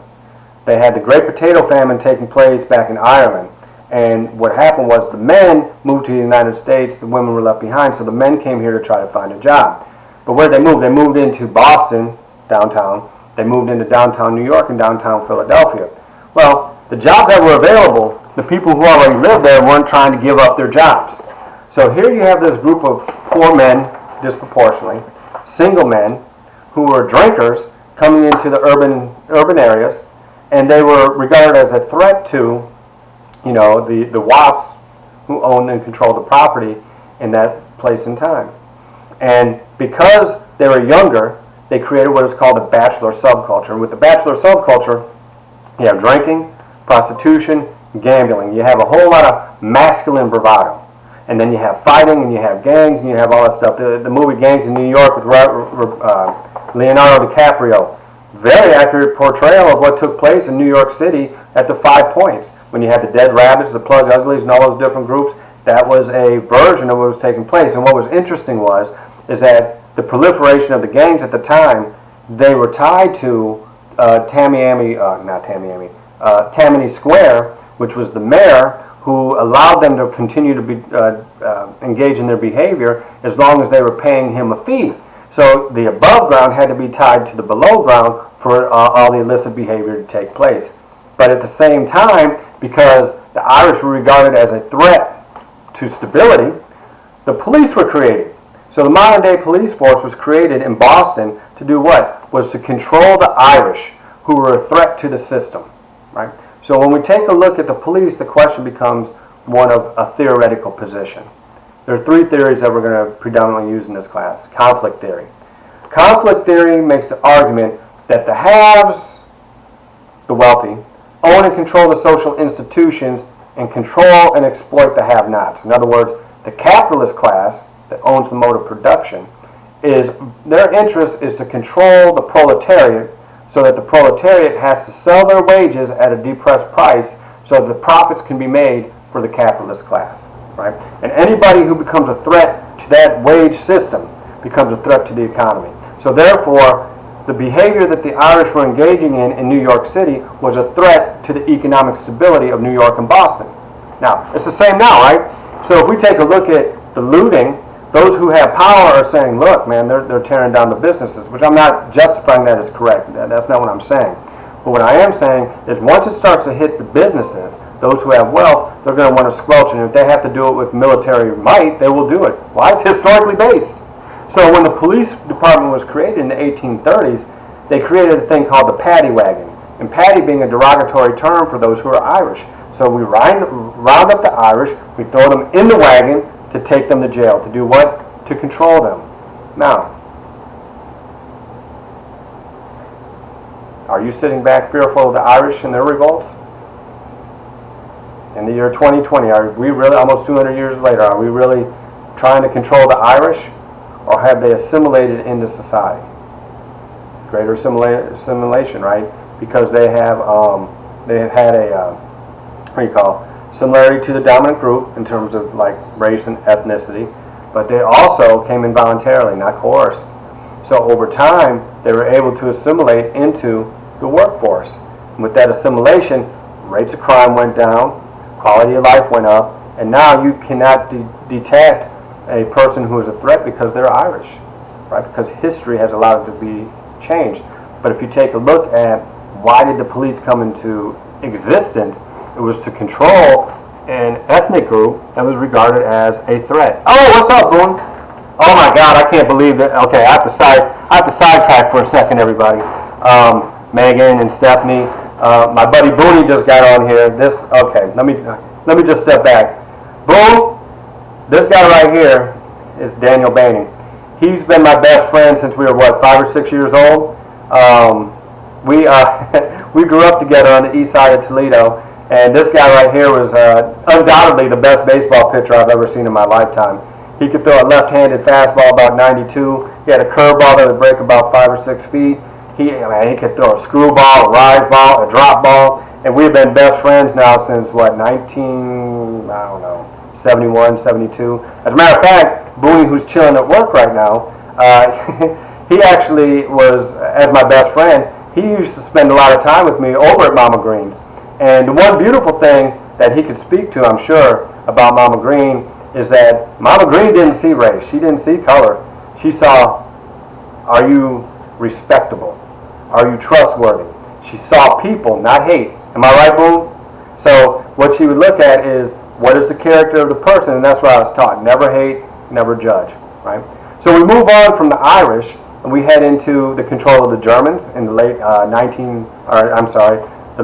They had the Great Potato Famine taking place back in Ireland, And what happened was the men moved to the United States, the women were left behind, so the men came here to try to find a job. But where they moved? They moved into Boston, downtown. They moved into downtown New York and downtown Philadelphia. Well, the jobs that were available, the people who already lived there weren't trying to give up their jobs. So here you have this group of poor men, disproportionately, single men, who were drinkers coming into the urban areas, and they were regarded as a threat to, you know, the WAPs who owned and controlled the property in that place and time. And because they were younger, they created what is called a bachelor subculture. And with the bachelor subculture, you have drinking, prostitution, gambling. You have a whole lot of masculine bravado. And then you have fighting, and you have gangs, and you have all that stuff. The movie Gangs in New York with Leonardo DiCaprio, very accurate portrayal of what took place in New York City at the 5 Points. When you had the Dead Rabbits, the Plug Uglies, and all those different groups, that was a version of what was taking place. And what was interesting is that the proliferation of the gangs at the time, they were tied to Tammany Square, which was the mayor who allowed them to continue to be engage in their behavior as long as they were paying him a fee. So the above ground had to be tied to the below ground for all the illicit behavior to take place. But at the same time, because the Irish were regarded as a threat to stability, the police were created. So the modern day police force was created in Boston to do what? Was to control the Irish, who were a threat to the system, right? So when we take a look at the police, the question becomes one of a theoretical position. There are 3 theories that we're going to predominantly use in this class. Conflict theory. Conflict theory makes the argument that the haves, the wealthy, own and control the social institutions and control and exploit the have-nots. In other words, the capitalist class that owns the mode of production, their interest is to control the proletariat so that the proletariat has to sell their wages at a depressed price so that the profits can be made for the capitalist class, right? And anybody who becomes a threat to that wage system becomes a threat to the economy. So therefore, the behavior that the Irish were engaging in New York City was a threat to the economic stability of New York and Boston. Now, it's the same now, right? So if we take a look at the looting, those who have power are saying, look, man, they're tearing down the businesses, which I'm not justifying that as correct. That's not what I'm saying. But what I am saying is once it starts to hit the businesses, those who have wealth, they're going to want to squelch it. And if they have to do it with military might, they will do it. Why? It's historically based. So when the police department was created in the 1830s, they created a thing called the paddy wagon. And paddy being a derogatory term for those who are Irish. So we round up the Irish, we throw them in the wagon to take them to jail. To do what? To control them. Now, are you sitting back fearful of the Irish and their revolts? In the year 2020, are we really, almost 200 years later, are we really trying to control the Irish? Or have they assimilated into society? Greater assimilation, right? Because they have had a similarity to the dominant group in terms of like race and ethnicity, but they also came in voluntarily, not coerced. So over time, they were able to assimilate into the workforce. And with that assimilation, rates of crime went down, quality of life went up, and now you cannot detect a person who is a threat because they're Irish, right? Because history has allowed it to be changed. But if you take a look at why did the police come into existence, it was to control an ethnic group that was regarded as a threat. Oh, what's up, Boone? Oh my God, I can't believe that. Okay, I have to sidetrack for a second, everybody. Megan and Stephanie, my buddy Boonie just got on here. Okay, let me just step back. Boone, this guy right here is Daniel Boening. He's been my best friend since we were 5 or 6 years old. We grew up together on the east side of Toledo. And this guy right here was undoubtedly the best baseball pitcher I've ever seen in my lifetime. He could throw a left-handed fastball about 92. He had a curveball that would break about 5 or 6 feet. He could throw a screwball, a rise ball, a drop ball. And we've been best friends now since 71, 72. As a matter of fact, Boonie, who's chilling at work right now, he actually was, as my best friend, he used to spend a lot of time with me over at Mama Green's. And the one beautiful thing that he could speak to, I'm sure, about Mama Green is that Mama Green didn't see race. She didn't see color. She saw, are you respectable? Are you trustworthy? She saw people, not hate. Am I right, Boone? So what she would look at is, what is the character of the person? And that's what I was taught. Never hate, never judge. Right? So we move on from the Irish, and we head into the control of the Germans in the late the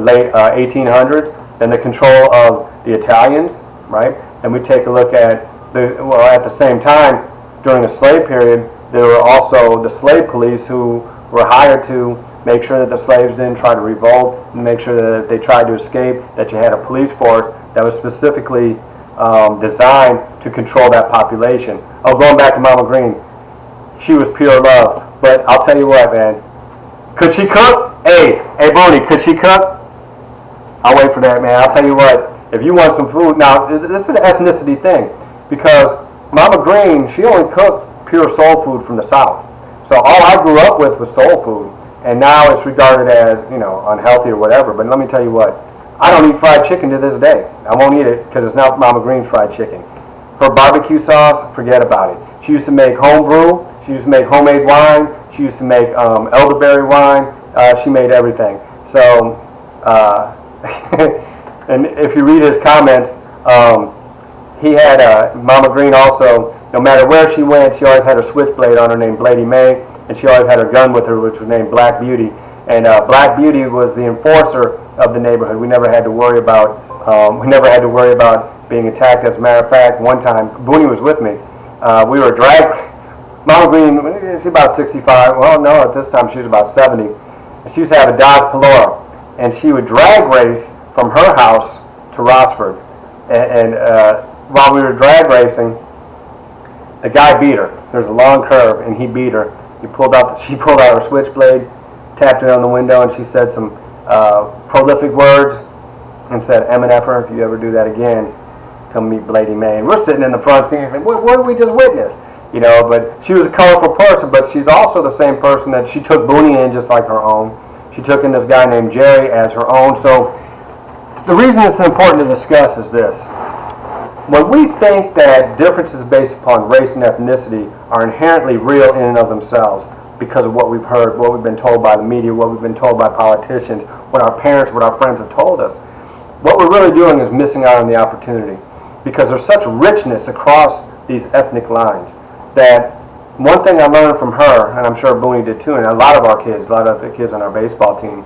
late 1800s. Then the control of the Italians, right? And we take a look at at the same time, during the slave period, there were also the slave police who were hired to make sure that the slaves didn't try to revolt, and make sure that if they tried to escape, that you had a police force that was specifically designed to control that population. Oh, going back to Mama Green, she was pure love. But I'll tell you what, man. Could she cook? Hey, Boonie, could she cook? I'll wait for that, man. I'll tell you what. If you want some food, now this is an ethnicity thing, because Mama Green, she only cooked pure soul food from the South. So all I grew up with was soul food, and now it's regarded as, unhealthy or whatever. But let me tell you what. I don't eat fried chicken to this day. I won't eat it because it's not Mama Green's fried chicken. Her barbecue sauce, forget about it. She used to make home brew. She used to make homemade wine. She used to make elderberry wine. She made everything. So, and if you read his comments, he had Mama Green also, no matter where she went, she always had a switchblade on her named Lady May, and she always had her gun with her, which was named Black Beauty. And Black Beauty was the enforcer of the neighborhood. We never had to worry about being attacked. As a matter of fact, one time Boonie was with me. We were dragged. Mama Green, she's about 65. Well, no, at this time she was about 70. And she used to have a Dodge Palora, and she would drag race from her house to Rossford. And while we were drag racing, the guy beat her. There's a long curve, and he beat her. She pulled out her switchblade, tapped it on the window, and she said some prolific words and said, MNF'er, if you ever do that again, come meet Lady May. And we're sitting in the front seat and what did we just witness? But she was a colorful person, but she's also the same person that she took Boonie in just like her own. She took in this guy named Jerry as her own. So the reason it's important to discuss is this. When we think that differences based upon race and ethnicity are inherently real in and of themselves, because of what we've heard, what we've been told by the media, what we've been told by politicians, what our parents, what our friends have told us, what we're really doing is missing out on the opportunity, because there's such richness across these ethnic lines that one thing I learned from her, and I'm sure Boonie did too, and a lot of the kids on our baseball team,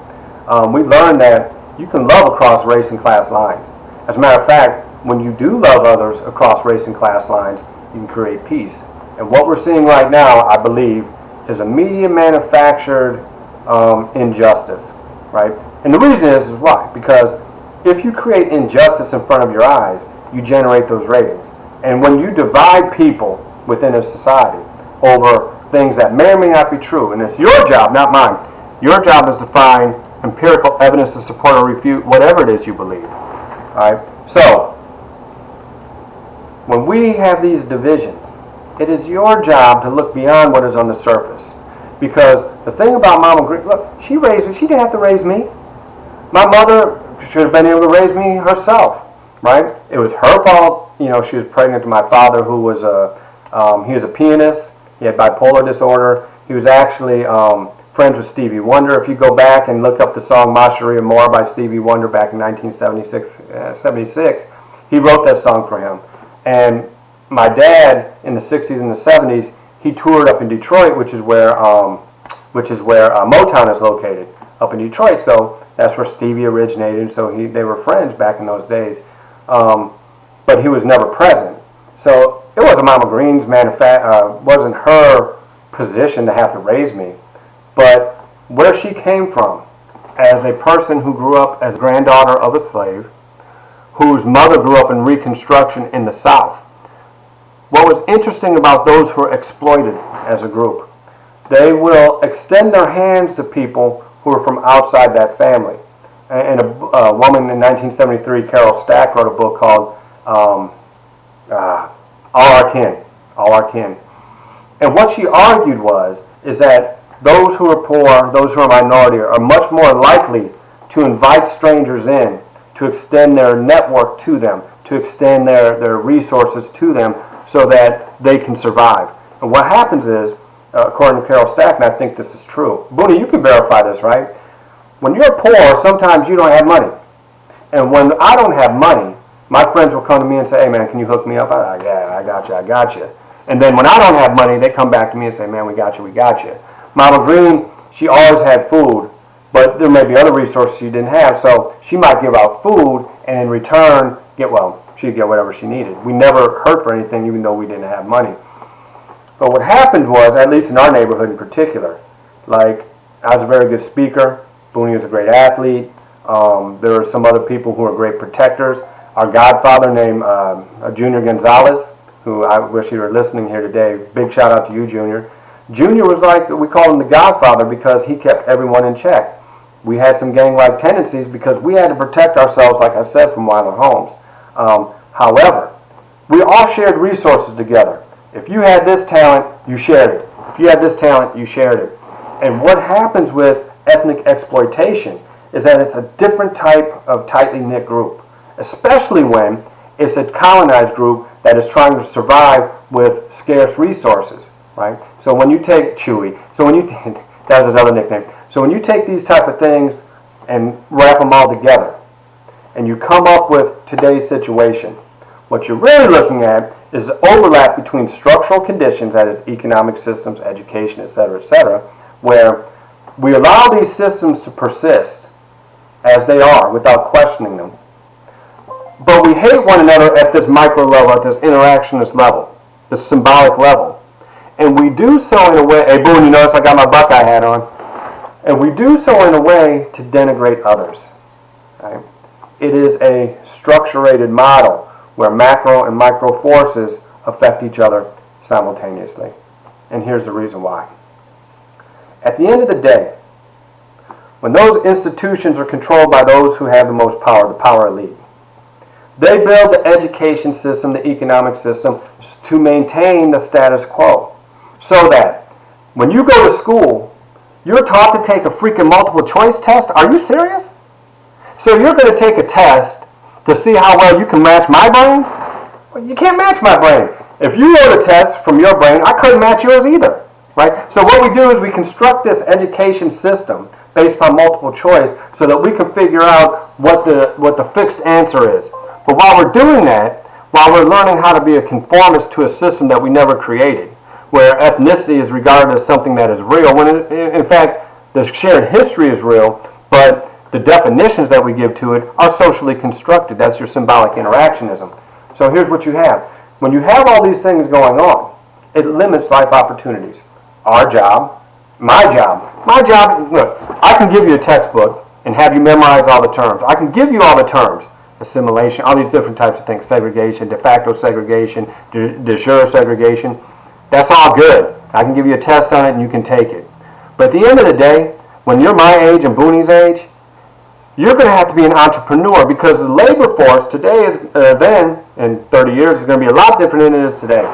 we learned that you can love across race and class lines. As a matter of fact, when you do love others across race and class lines, you can create peace. And what we're seeing right now, I believe, is a media manufactured injustice, right? And the reason is why? Because if you create injustice in front of your eyes, you generate those ratings. And when you divide people within a society over things that may or may not be true, and it's your job, not mine, your job is to find empirical evidence to support or refute whatever it is you believe. All right? So, when we have these divisions, it is your job to look beyond what is on the surface. Because the thing about Mama Green, look, she raised me. She didn't have to raise me. My mother should have been able to raise me herself, right? It was her fault. She was pregnant to my father, who was he was a pianist. He had bipolar disorder. He was actually friends with Stevie Wonder. If you go back and look up the song Ma Cherie Amour by Stevie Wonder back in 1976, he wrote that song for him. And my dad, in the 60s and the 70s, he toured up in Detroit, which is where Motown is located, up in Detroit. So that's where Stevie originated. So they were friends back in those days. But he was never present. So it wasn't Mama Green's wasn't her position to have to raise me. But where she came from, as a person who grew up as granddaughter of a slave, whose mother grew up in Reconstruction in the South. What was interesting about those who are exploited as a group, they will extend their hands to people who are from outside that family. And a woman in 1973, Carol Stack, wrote a book called All Our Kin. And what she argued is that those who are poor, those who are minority, are much more likely to invite strangers in, to extend their network to them, to extend their resources to them so that they can survive. And what happens is, according to Carol Stack, and I think this is true, Boonie, you can verify this, right? When you're poor, sometimes you don't have money. And when I don't have money, my friends will come to me and say, hey man, can you hook me up? Yeah, I got you. And then when I don't have money, they come back to me and say, man, we got you. Mama Green, she always had food, but there may be other resources she didn't have, so she might give out food and in return she'd get whatever she needed. We never hurt for anything even though we didn't have money. But what happened was, at least in our neighborhood in particular, like I was a very good speaker, Boonie was a great athlete, there were some other people who were great protectors. Our godfather named Junior Gonzalez, who I wish you were listening here today, big shout out to you, Junior. Junior was like, we call him the godfather because he kept everyone in check. We had some gang-like tendencies because we had to protect ourselves, like I said, from violent homes. However, we all shared resources together. If you had this talent, you shared it. If you had this talent, you shared it. And what happens with ethnic exploitation is that it's a different type of tightly knit group, especially when it's a colonized group that is trying to survive with scarce resources, right? So when you take Chewy, that was his other nickname. So when you take these type of things and wrap them all together, and you come up with today's situation, what you're really looking at is the overlap between structural conditions, that is economic systems, education, etc., where we allow these systems to persist as they are without questioning them. But we hate one another at this micro level, at this interactionist level, this symbolic level. And we do so in a way, hey Boone, you notice I got my Buckeye hat on. And we do so in a way to denigrate others. Right? It is a structurated model where macro and micro forces affect each other simultaneously. And here's the reason why. At the end of the day, when those institutions are controlled by those who have the most power, the power elite, they build the education system, the economic system, to maintain the status quo. So that when you go to school, you're taught to take a freaking multiple choice test. Are you serious? So you're going to take a test to see how well you can match my brain? Well, you can't match my brain. If you wrote a test from your brain, I couldn't match yours either. Right? So what we do is we construct this education system based upon multiple choice so that we can figure out what the fixed answer is. But while we're doing that, while we're learning how to be a conformist to a system that we never created, where ethnicity is regarded as something that is real, when in fact the shared history is real, but the definitions that we give to it are socially constructed. That's your symbolic interactionism. So here's what you have. When you have all these things going on, it limits life opportunities. Our job, my job, look, I can give you a textbook and have you memorize all the terms. I can give you all the terms. Assimilation, all these different types of things, segregation, de facto segregation, de jure segregation. That's all good. I can give you a test on it and you can take it. But at the end of the day, when you're my age and Boonie's age, you're going to have to be an entrepreneur because the labor force today is then, in 30 years, is going to be a lot different than it is today.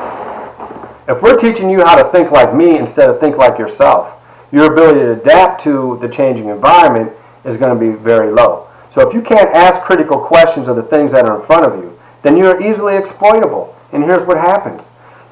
If we're teaching you how to think like me instead of think like yourself, your ability to adapt to the changing environment is going to be very low. So if you can't ask critical questions of the things that are in front of you, then you're easily exploitable. And here's what happens.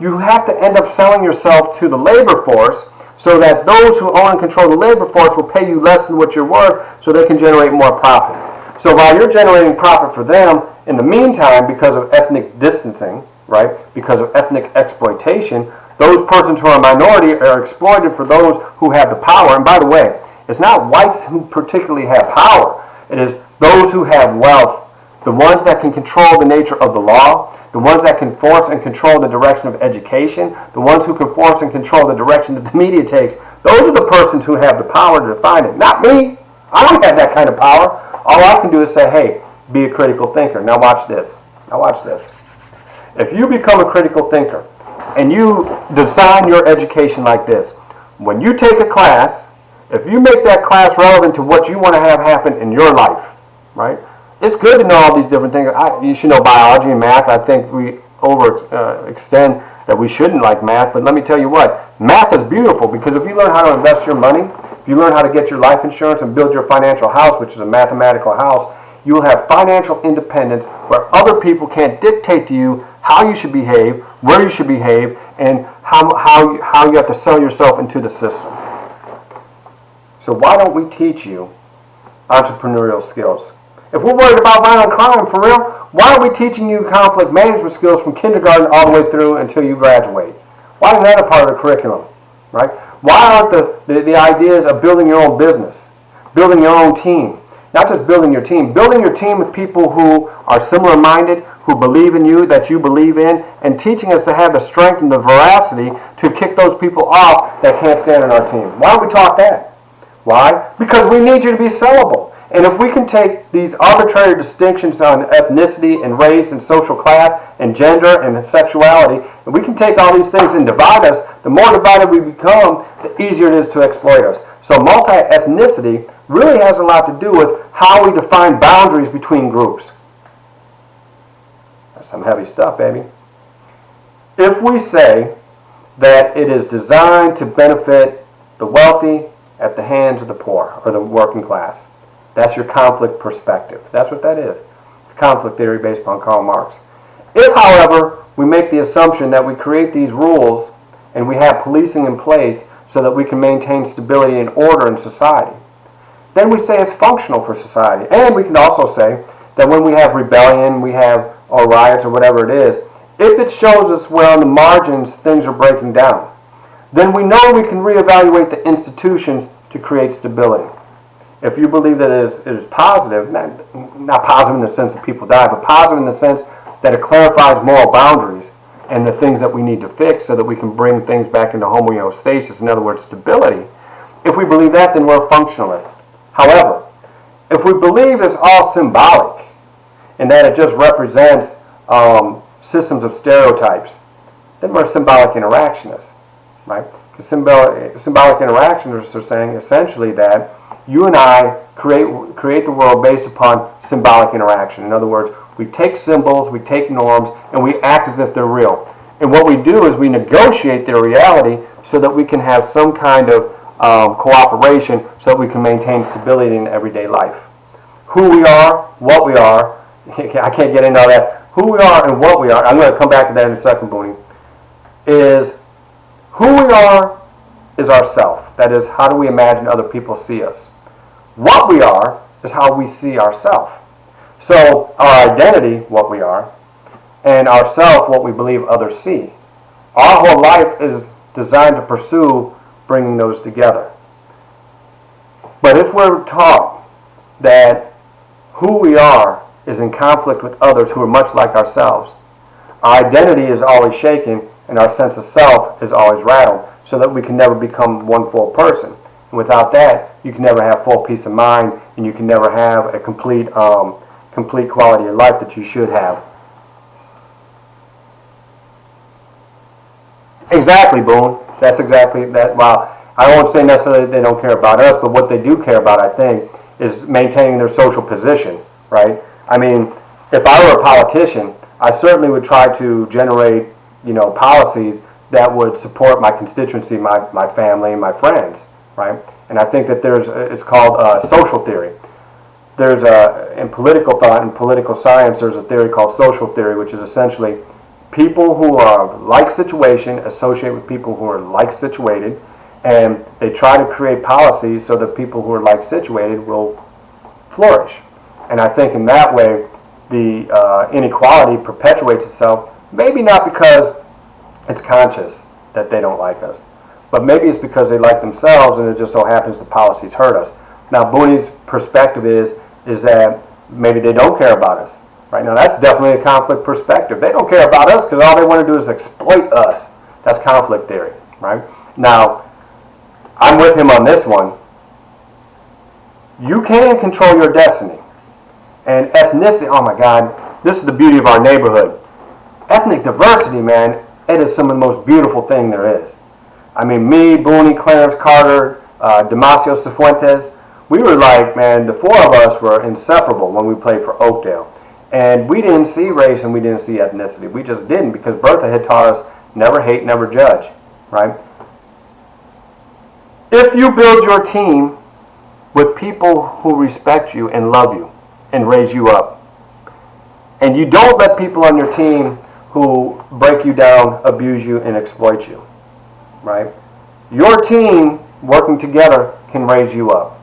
You have to end up selling yourself to the labor force so that those who own and control the labor force will pay you less than what you're worth so they can generate more profit. So while you're generating profit for them, in the meantime, because of ethnic distancing, right, because of ethnic exploitation, those persons who are a minority are exploited for those who have the power. And by the way, it's not whites who particularly have power. It is those who have wealth, the ones that can control the nature of the law, the ones that can force and control the direction of education, the ones who can force and control the direction that the media takes. Those are the persons who have the power to define it. Not me. I don't have that kind of power. All I can do is say, hey, be a critical thinker. Now watch this. Now watch this. If you become a critical thinker and you design your education like this, when you take a class, if you make that class relevant to what you want to have happen in your life, right? It's good to know all these different things. You should know biology and math. I think we overextend that we shouldn't like math, but let me tell you what, math is beautiful because if you learn how to invest your money, if you learn how to get your life insurance and build your financial house, which is a mathematical house, You will have financial independence where other people can't dictate to you how you should behave, where you should behave, and how you have to sell yourself into the system. So why don't we teach you entrepreneurial skills? If we're worried about violent crime, for real, why aren't we teaching you conflict management skills from kindergarten all the way through until you graduate? Why isn't that a part of the curriculum, right? Why aren't the ideas of building your own business, building your own team, not just building your team with people who are similar-minded, who believe in you, that you believe in, and teaching us to have the strength and the veracity to kick those people off that can't stand on our team? Why aren't we taught that? Why? Because we need you to be sellable. And if we can take these arbitrary distinctions on ethnicity and race and social class and gender and sexuality, and we can take all these things and divide us, the more divided we become, the easier it is to exploit us. So multi-ethnicity really has a lot to do with how we define boundaries between groups. That's some heavy stuff, baby. If we say that it is designed to benefit the wealthy at the hands of the poor or the working class, that's your conflict perspective. That's what that is. It's conflict theory based upon Karl Marx. If, however, we make the assumption that we create these rules and we have policing in place so that we can maintain stability and order in society, then we say it's functional for society. And we can also say that when we have rebellion, or riots or whatever it is, if it shows us where on the margins things are breaking down, then we know we can reevaluate the institutions to create stability. If you believe that it is positive, not positive in the sense that people die, but positive in the sense that it clarifies moral boundaries and the things that we need to fix so that we can bring things back into homeostasis, in other words, stability. If we believe that, then we're functionalists. However, if we believe it's all symbolic and that it just represents systems of stereotypes, then we're symbolic interactionists, right? Because symbolic interactionists are saying essentially that you and I create the world based upon symbolic interaction. In other words, we take symbols, we take norms, and we act as if they're real. And what we do is we negotiate their reality so that we can have some kind of cooperation so that we can maintain stability in everyday life. Who we are, what we are, I can't get into all that. Who we are and what we are, I'm going to come back to that in a second, Boonie, is who we are is ourself. That is, how do we imagine other people see us? What we are is how we see ourselves. So our identity, what we are, and ourself, what we believe others see. Our whole life is designed to pursue bringing those together. But if we're taught that who we are is in conflict with others who are much like ourselves, our identity is always shaken and our sense of self is always rattled, so that we can never become one full person. And without that, you can never have full peace of mind, and you can never have a complete quality of life that you should have. Exactly, Boone. That's exactly that. Well, I won't say necessarily they don't care about us, but what they do care about, I think, is maintaining their social position, right? I mean, if I were a politician, I certainly would try to generate, policies that would support my constituency, my family, and my friends, right? And I think that it's called social theory. There's in political thought and political science, there's a theory called social theory, which is essentially people who are like situation associate with people who are like situated, and they try to create policies so that people who are like situated will flourish. And I think in that way, the inequality perpetuates itself, maybe not because it's conscious that they don't like us, but maybe it's because they like themselves and it just so happens the policies hurt us. Now, Boonie's perspective is that maybe they don't care about us. Right now, that's definitely a conflict perspective. They don't care about us because all they want to do is exploit us. That's conflict theory, right? Now, I'm with him on this one. You can control your destiny. And ethnicity, oh my God, this is the beauty of our neighborhood. Ethnic diversity, man, it is some of the most beautiful thing there is. I mean, me, Boonie, Clarence, Carter, Damasio Cifuentes, we were like, man, the four of us were inseparable when we played for Oakdale. And we didn't see race and we didn't see ethnicity. We just didn't, because Bertha had taught us never hate, never judge, right? If you build your team with people who respect you and love you and raise you up. And you don't let people on your team who break you down, abuse you, and exploit you, right? Your team working together can raise you up.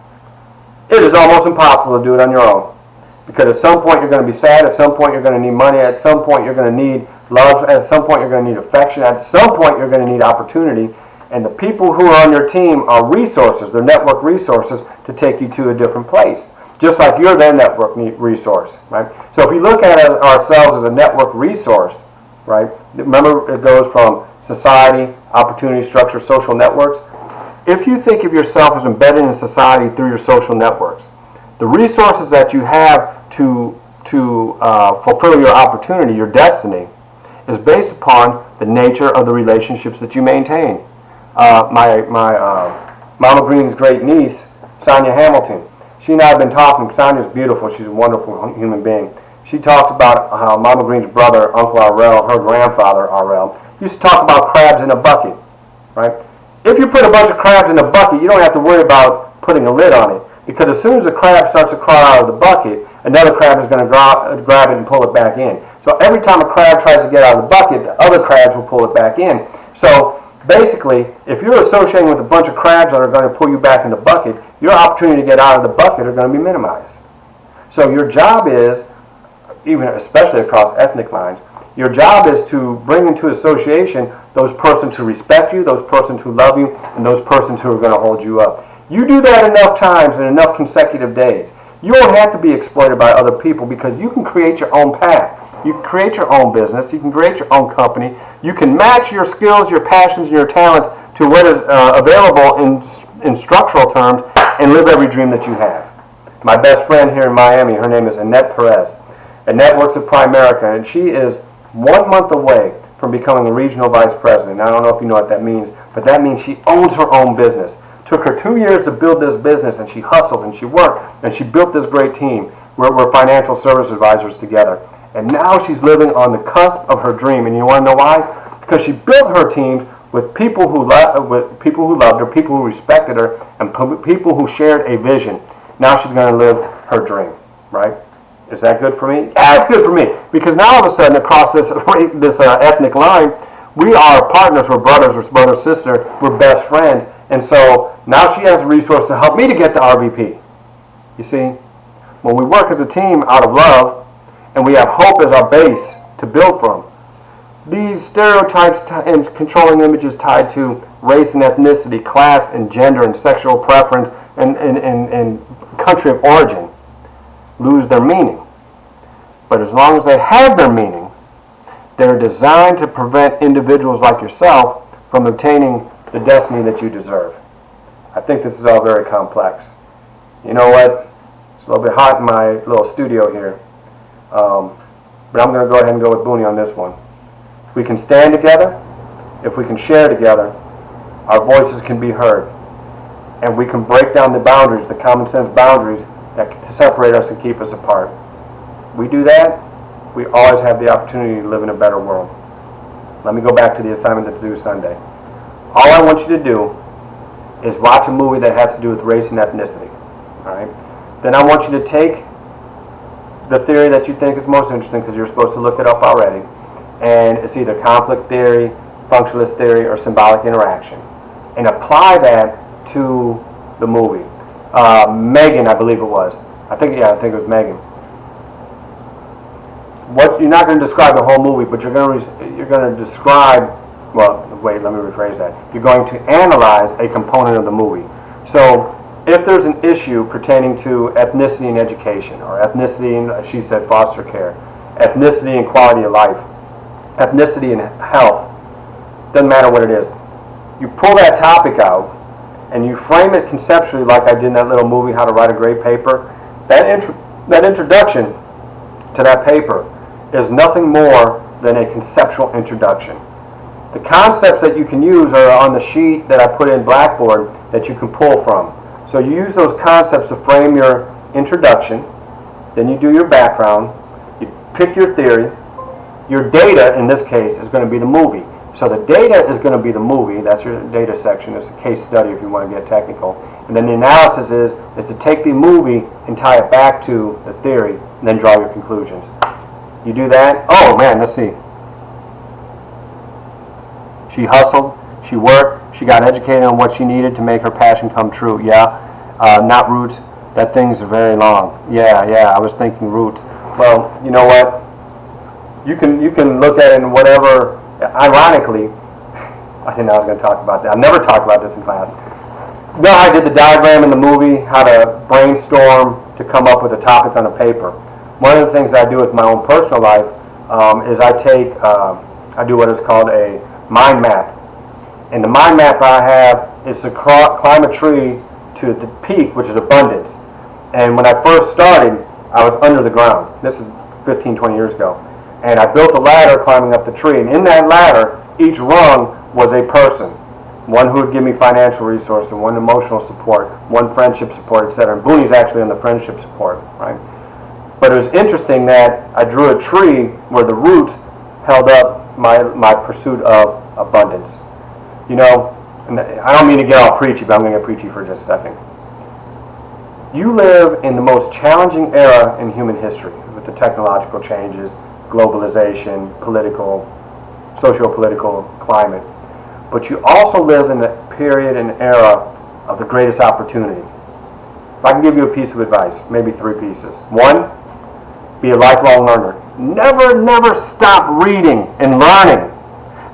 It is almost impossible to do it on your own, because at some point you're going to be sad, at some point you're going to need money, at some point you're going to need love, at some point you're going to need affection, at some point you're going to need opportunity, and the people who are on your team are resources, they're network resources to take you to a different place, just like you're their network resource, right? So if you look at ourselves as a network resource, right, remember it goes from society, opportunity, structure, social networks. If you think of yourself as embedded in society through your social networks, the resources that you have to fulfill your opportunity, your destiny, is based upon the nature of the relationships that you maintain. My Mama Green's great niece, Sonia Hamilton, she and I have been talking. Sonia's beautiful. She's a wonderful human being. She talks about how Mama Green's brother, Uncle Arrell, her grandfather Arrell, used to talk about crabs in a bucket, right? If you put a bunch of crabs in a bucket, you don't have to worry about putting a lid on it, because as soon as the crab starts to crawl out of the bucket, another crab is going to grab it and pull it back in. So every time a crab tries to get out of the bucket, the other crabs will pull it back in. So basically, if you're associating with a bunch of crabs that are going to pull you back in the bucket, your opportunity to get out of the bucket are going to be minimized. So your job is, even especially across ethnic lines, your job is to bring into association those persons who respect you, those persons who love you, and those persons who are going to hold you up. You do that enough times in enough consecutive days, you won't have to be exploited by other people, because you can create your own path. You can create your own business. You can create your own company. You can match your skills, your passions, and your talents to what is available in structural terms, and live every dream that you have. My best friend here in Miami, her name is Annette Perez. Annette works at Primerica, and she is 1 month away from becoming a regional vice president. Now, I don't know if you know what that means, but that means she owns her own business. Took her 2 years to build this business, and she hustled and she worked and she built this great team. We're financial service advisors together. And now she's living on the cusp of her dream. And you want to know why? Because she built her teams with people who loved her, people who respected her, and people who shared a vision. Now she's going to live her dream, right? Is that good for me? Yeah, it's good for me. Because now all of a sudden, across this ethnic line, we are partners, we're brothers, we're brother, sister, we're best friends. And so now she has a resource to help me to get to RVP. You see, when we work as a team out of love, and we have hope as our base to build from, these stereotypes and controlling images tied to race and ethnicity, class and gender and sexual preference and country of origin lose their meaning. But as long as they have their meaning, they're designed to prevent individuals like yourself from obtaining the destiny that you deserve. I think this is all very complex. You know what? It's a little bit hot in my little studio here. But I'm going to go ahead and go with Boonie on this one. If we can stand together, if we can share together, our voices can be heard. And we can break down the boundaries, the common sense boundaries that separate us and keep us apart. We do that, we always have the opportunity to live in a better world. Let me go back to the assignment that's due Sunday. All I want you to do is watch a movie that has to do with race and ethnicity. All right? Then I want you to take the theory that you think is most interesting, because you're supposed to look it up already, and it's either conflict theory, functionalist theory, or symbolic interaction, and apply that to the movie. Megan, I believe it was. I think it was Megan. You're not going to describe the whole movie, but you're going to describe. Well, wait, let me rephrase that. You're going to analyze a component of the movie. So, if there's an issue pertaining to ethnicity in education, or ethnicity in, she said, foster care, ethnicity and quality of life, ethnicity and health, doesn't matter what it is. You pull that topic out, and you frame it conceptually like I did in that little movie, How to Write a Great Paper. That introduction to that paper is nothing more than a conceptual introduction. The concepts that you can use are on the sheet that I put in Blackboard that you can pull from. So you use those concepts to frame your introduction, then you do your background, you pick your theory, your data in this case is going to be the movie. So the data is going to be the movie. That's your data section. It's a case study if you want to get technical. And then the analysis is to take the movie and tie it back to the theory and then draw your conclusions. You do that. Oh man, let's see. She hustled. She worked. She got educated on what she needed to make her passion come true. Yeah. Not roots. That thing's very long. Yeah. I was thinking roots. Well, you know what? You can look at it in whatever. Ironically, I didn't know I was going to talk about that. I've never talked about this in class. You know how I did the diagram in the movie, how to brainstorm to come up with a topic on a paper. One of the things I do with my own personal life is I do what is called a mind map. And the mind map I have is to climb a tree to the peak, which is abundance. And when I first started, I was under the ground. This is 15, 20 years ago. And I built a ladder climbing up the tree. And in that ladder, each rung was a person. One who would give me financial resources, one emotional support, one friendship support, etc. And Boonie's actually on the friendship support, right? But it was interesting that I drew a tree where the roots held up my pursuit of abundance. You know, and I don't mean to get all preachy, but I'm going to get preachy for just a second. You live in the most challenging era in human history with the technological changes, globalization, political, socio-political climate. But you also live in the period and era of the greatest opportunity. If I can give you a piece of advice, maybe 3 pieces. 1, be a lifelong learner. Never stop reading and learning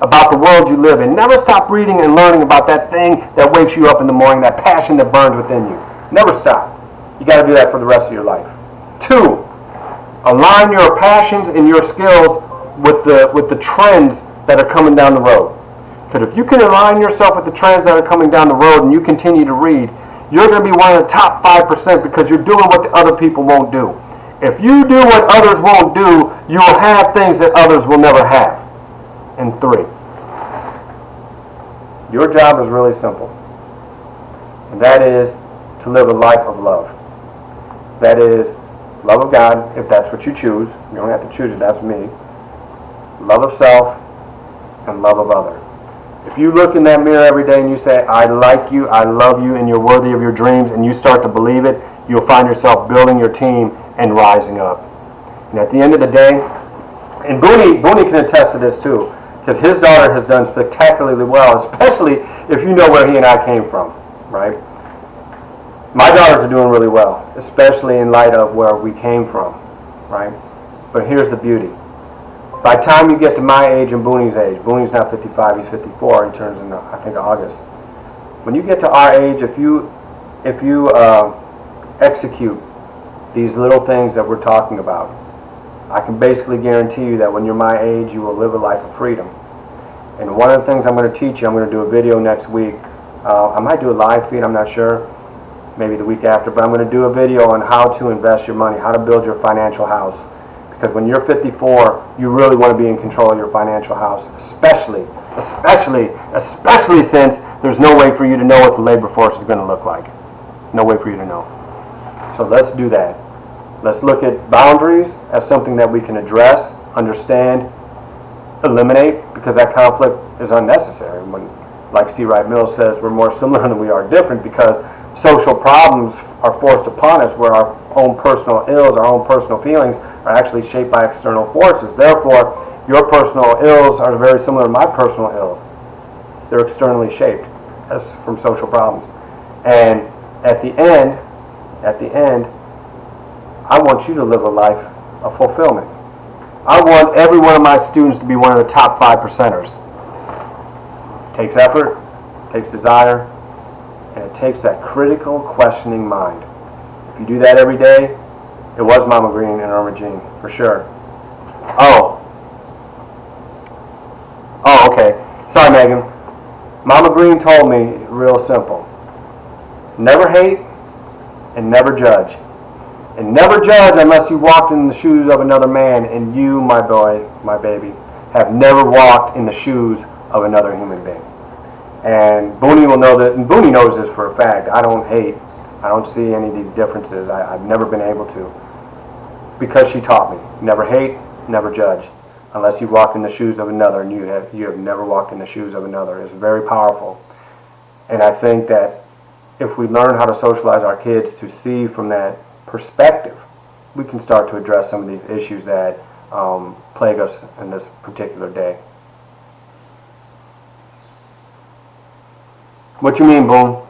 about the world you live in. Never stop reading and learning about that thing that wakes you up in the morning, that passion that burns within you. Never stop. You got to do that for the rest of your life. 2, align your passions and your skills with the trends that are coming down the road. Because if you can align yourself with the trends that are coming down the road and you continue to read, you're going to be one of the top 5% because you're doing what the other people won't do. If you do what others won't do, you will have things that others will never have. And 3, your job is really simple. And that is to live a life of love. That is love of God, if that's what you choose. You don't have to choose it, that's me. Love of self and love of other. If you look in that mirror every day and you say, I like you, I love you, and you're worthy of your dreams, and you start to believe it, you'll find yourself building your team and rising up. And at the end of the day, and Boonie can attest to this too, because his daughter has done spectacularly well, especially if you know where he and I came from, right? My daughters are doing really well, especially in light of where we came from, right? But here's the beauty. By the time you get to my age and Boonie's age, Boonie's not 55, he's 54, he turns in, I think, August. When you get to our age, if you execute these little things that we're talking about, I can basically guarantee you that when you're my age, you will live a life of freedom. And one of the things I'm going to teach you, I'm going to do a video next week. I might do a live feed, I'm not sure, maybe the week after, but I'm going to do a video on how to invest your money, how to build your financial house. Because when you're 54, you really want to be in control of your financial house, especially since there's no way for you to know what the labor force is going to look like. No way for you to know. So let's do that. Let's look at boundaries as something that we can address, understand, eliminate, because that conflict is unnecessary. When, like C. Wright Mills says, we're more similar than we are different, because social problems are forced upon us where our own personal ills, our own personal feelings are actually shaped by external forces. Therefore, your personal ills are very similar to my personal ills. They're externally shaped as from social problems. And at the end, I want you to live a life of fulfillment. I want every one of my students to be one of the top 5%ers. It takes effort, it takes desire, and it takes that critical questioning mind. If you do that every day, it was Mama Green and Irma Jean, for sure. Okay. Sorry, Megan. Mama Green told me, real simple, never hate and never judge. And never judge unless you walked in the shoes of another man, and you, my boy, my baby, have never walked in the shoes of another human being. And Boonie will know that, and Boonie knows this for a fact. I don't hate. I don't see any of these differences. I've never been able to, because she taught me. Never hate, never judge. unless you've walked in the shoes of another, and you have never walked in the shoes of another. It's very powerful. And I think that if we learn how to socialize our kids to see from that perspective, we can start to address some of these issues that plague us in this particular day. What you mean, Boone?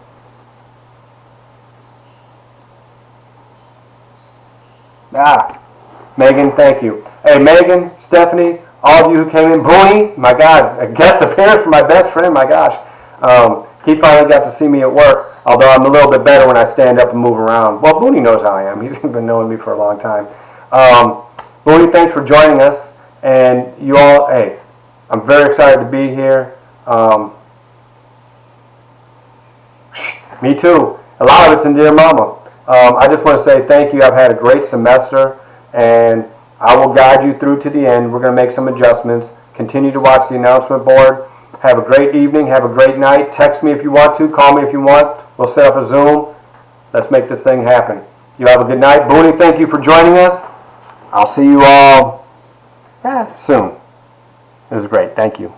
Megan, thank you. Hey, Megan, Stephanie, all of you who came in. Boonie, my God, a guest appearance from my best friend, my gosh. He finally got to see me at work, although I'm a little bit better when I stand up and move around. Well, Boonie knows how I am. He's been knowing me for a long time. Boonie, thanks for joining us. And you all, hey, I'm very excited to be here. Me too. A lot of it's in Dear Mama. I just want to say thank you. I've had a great semester, and I will guide you through to the end. We're going to make some adjustments. Continue to watch the announcement board. Have a great evening. Have a great night. Text me if you want to. Call me if you want. We'll set up a Zoom. Let's make this thing happen. You have a good night. Boonie, thank you for joining us. I'll see you all soon. It was great. Thank you.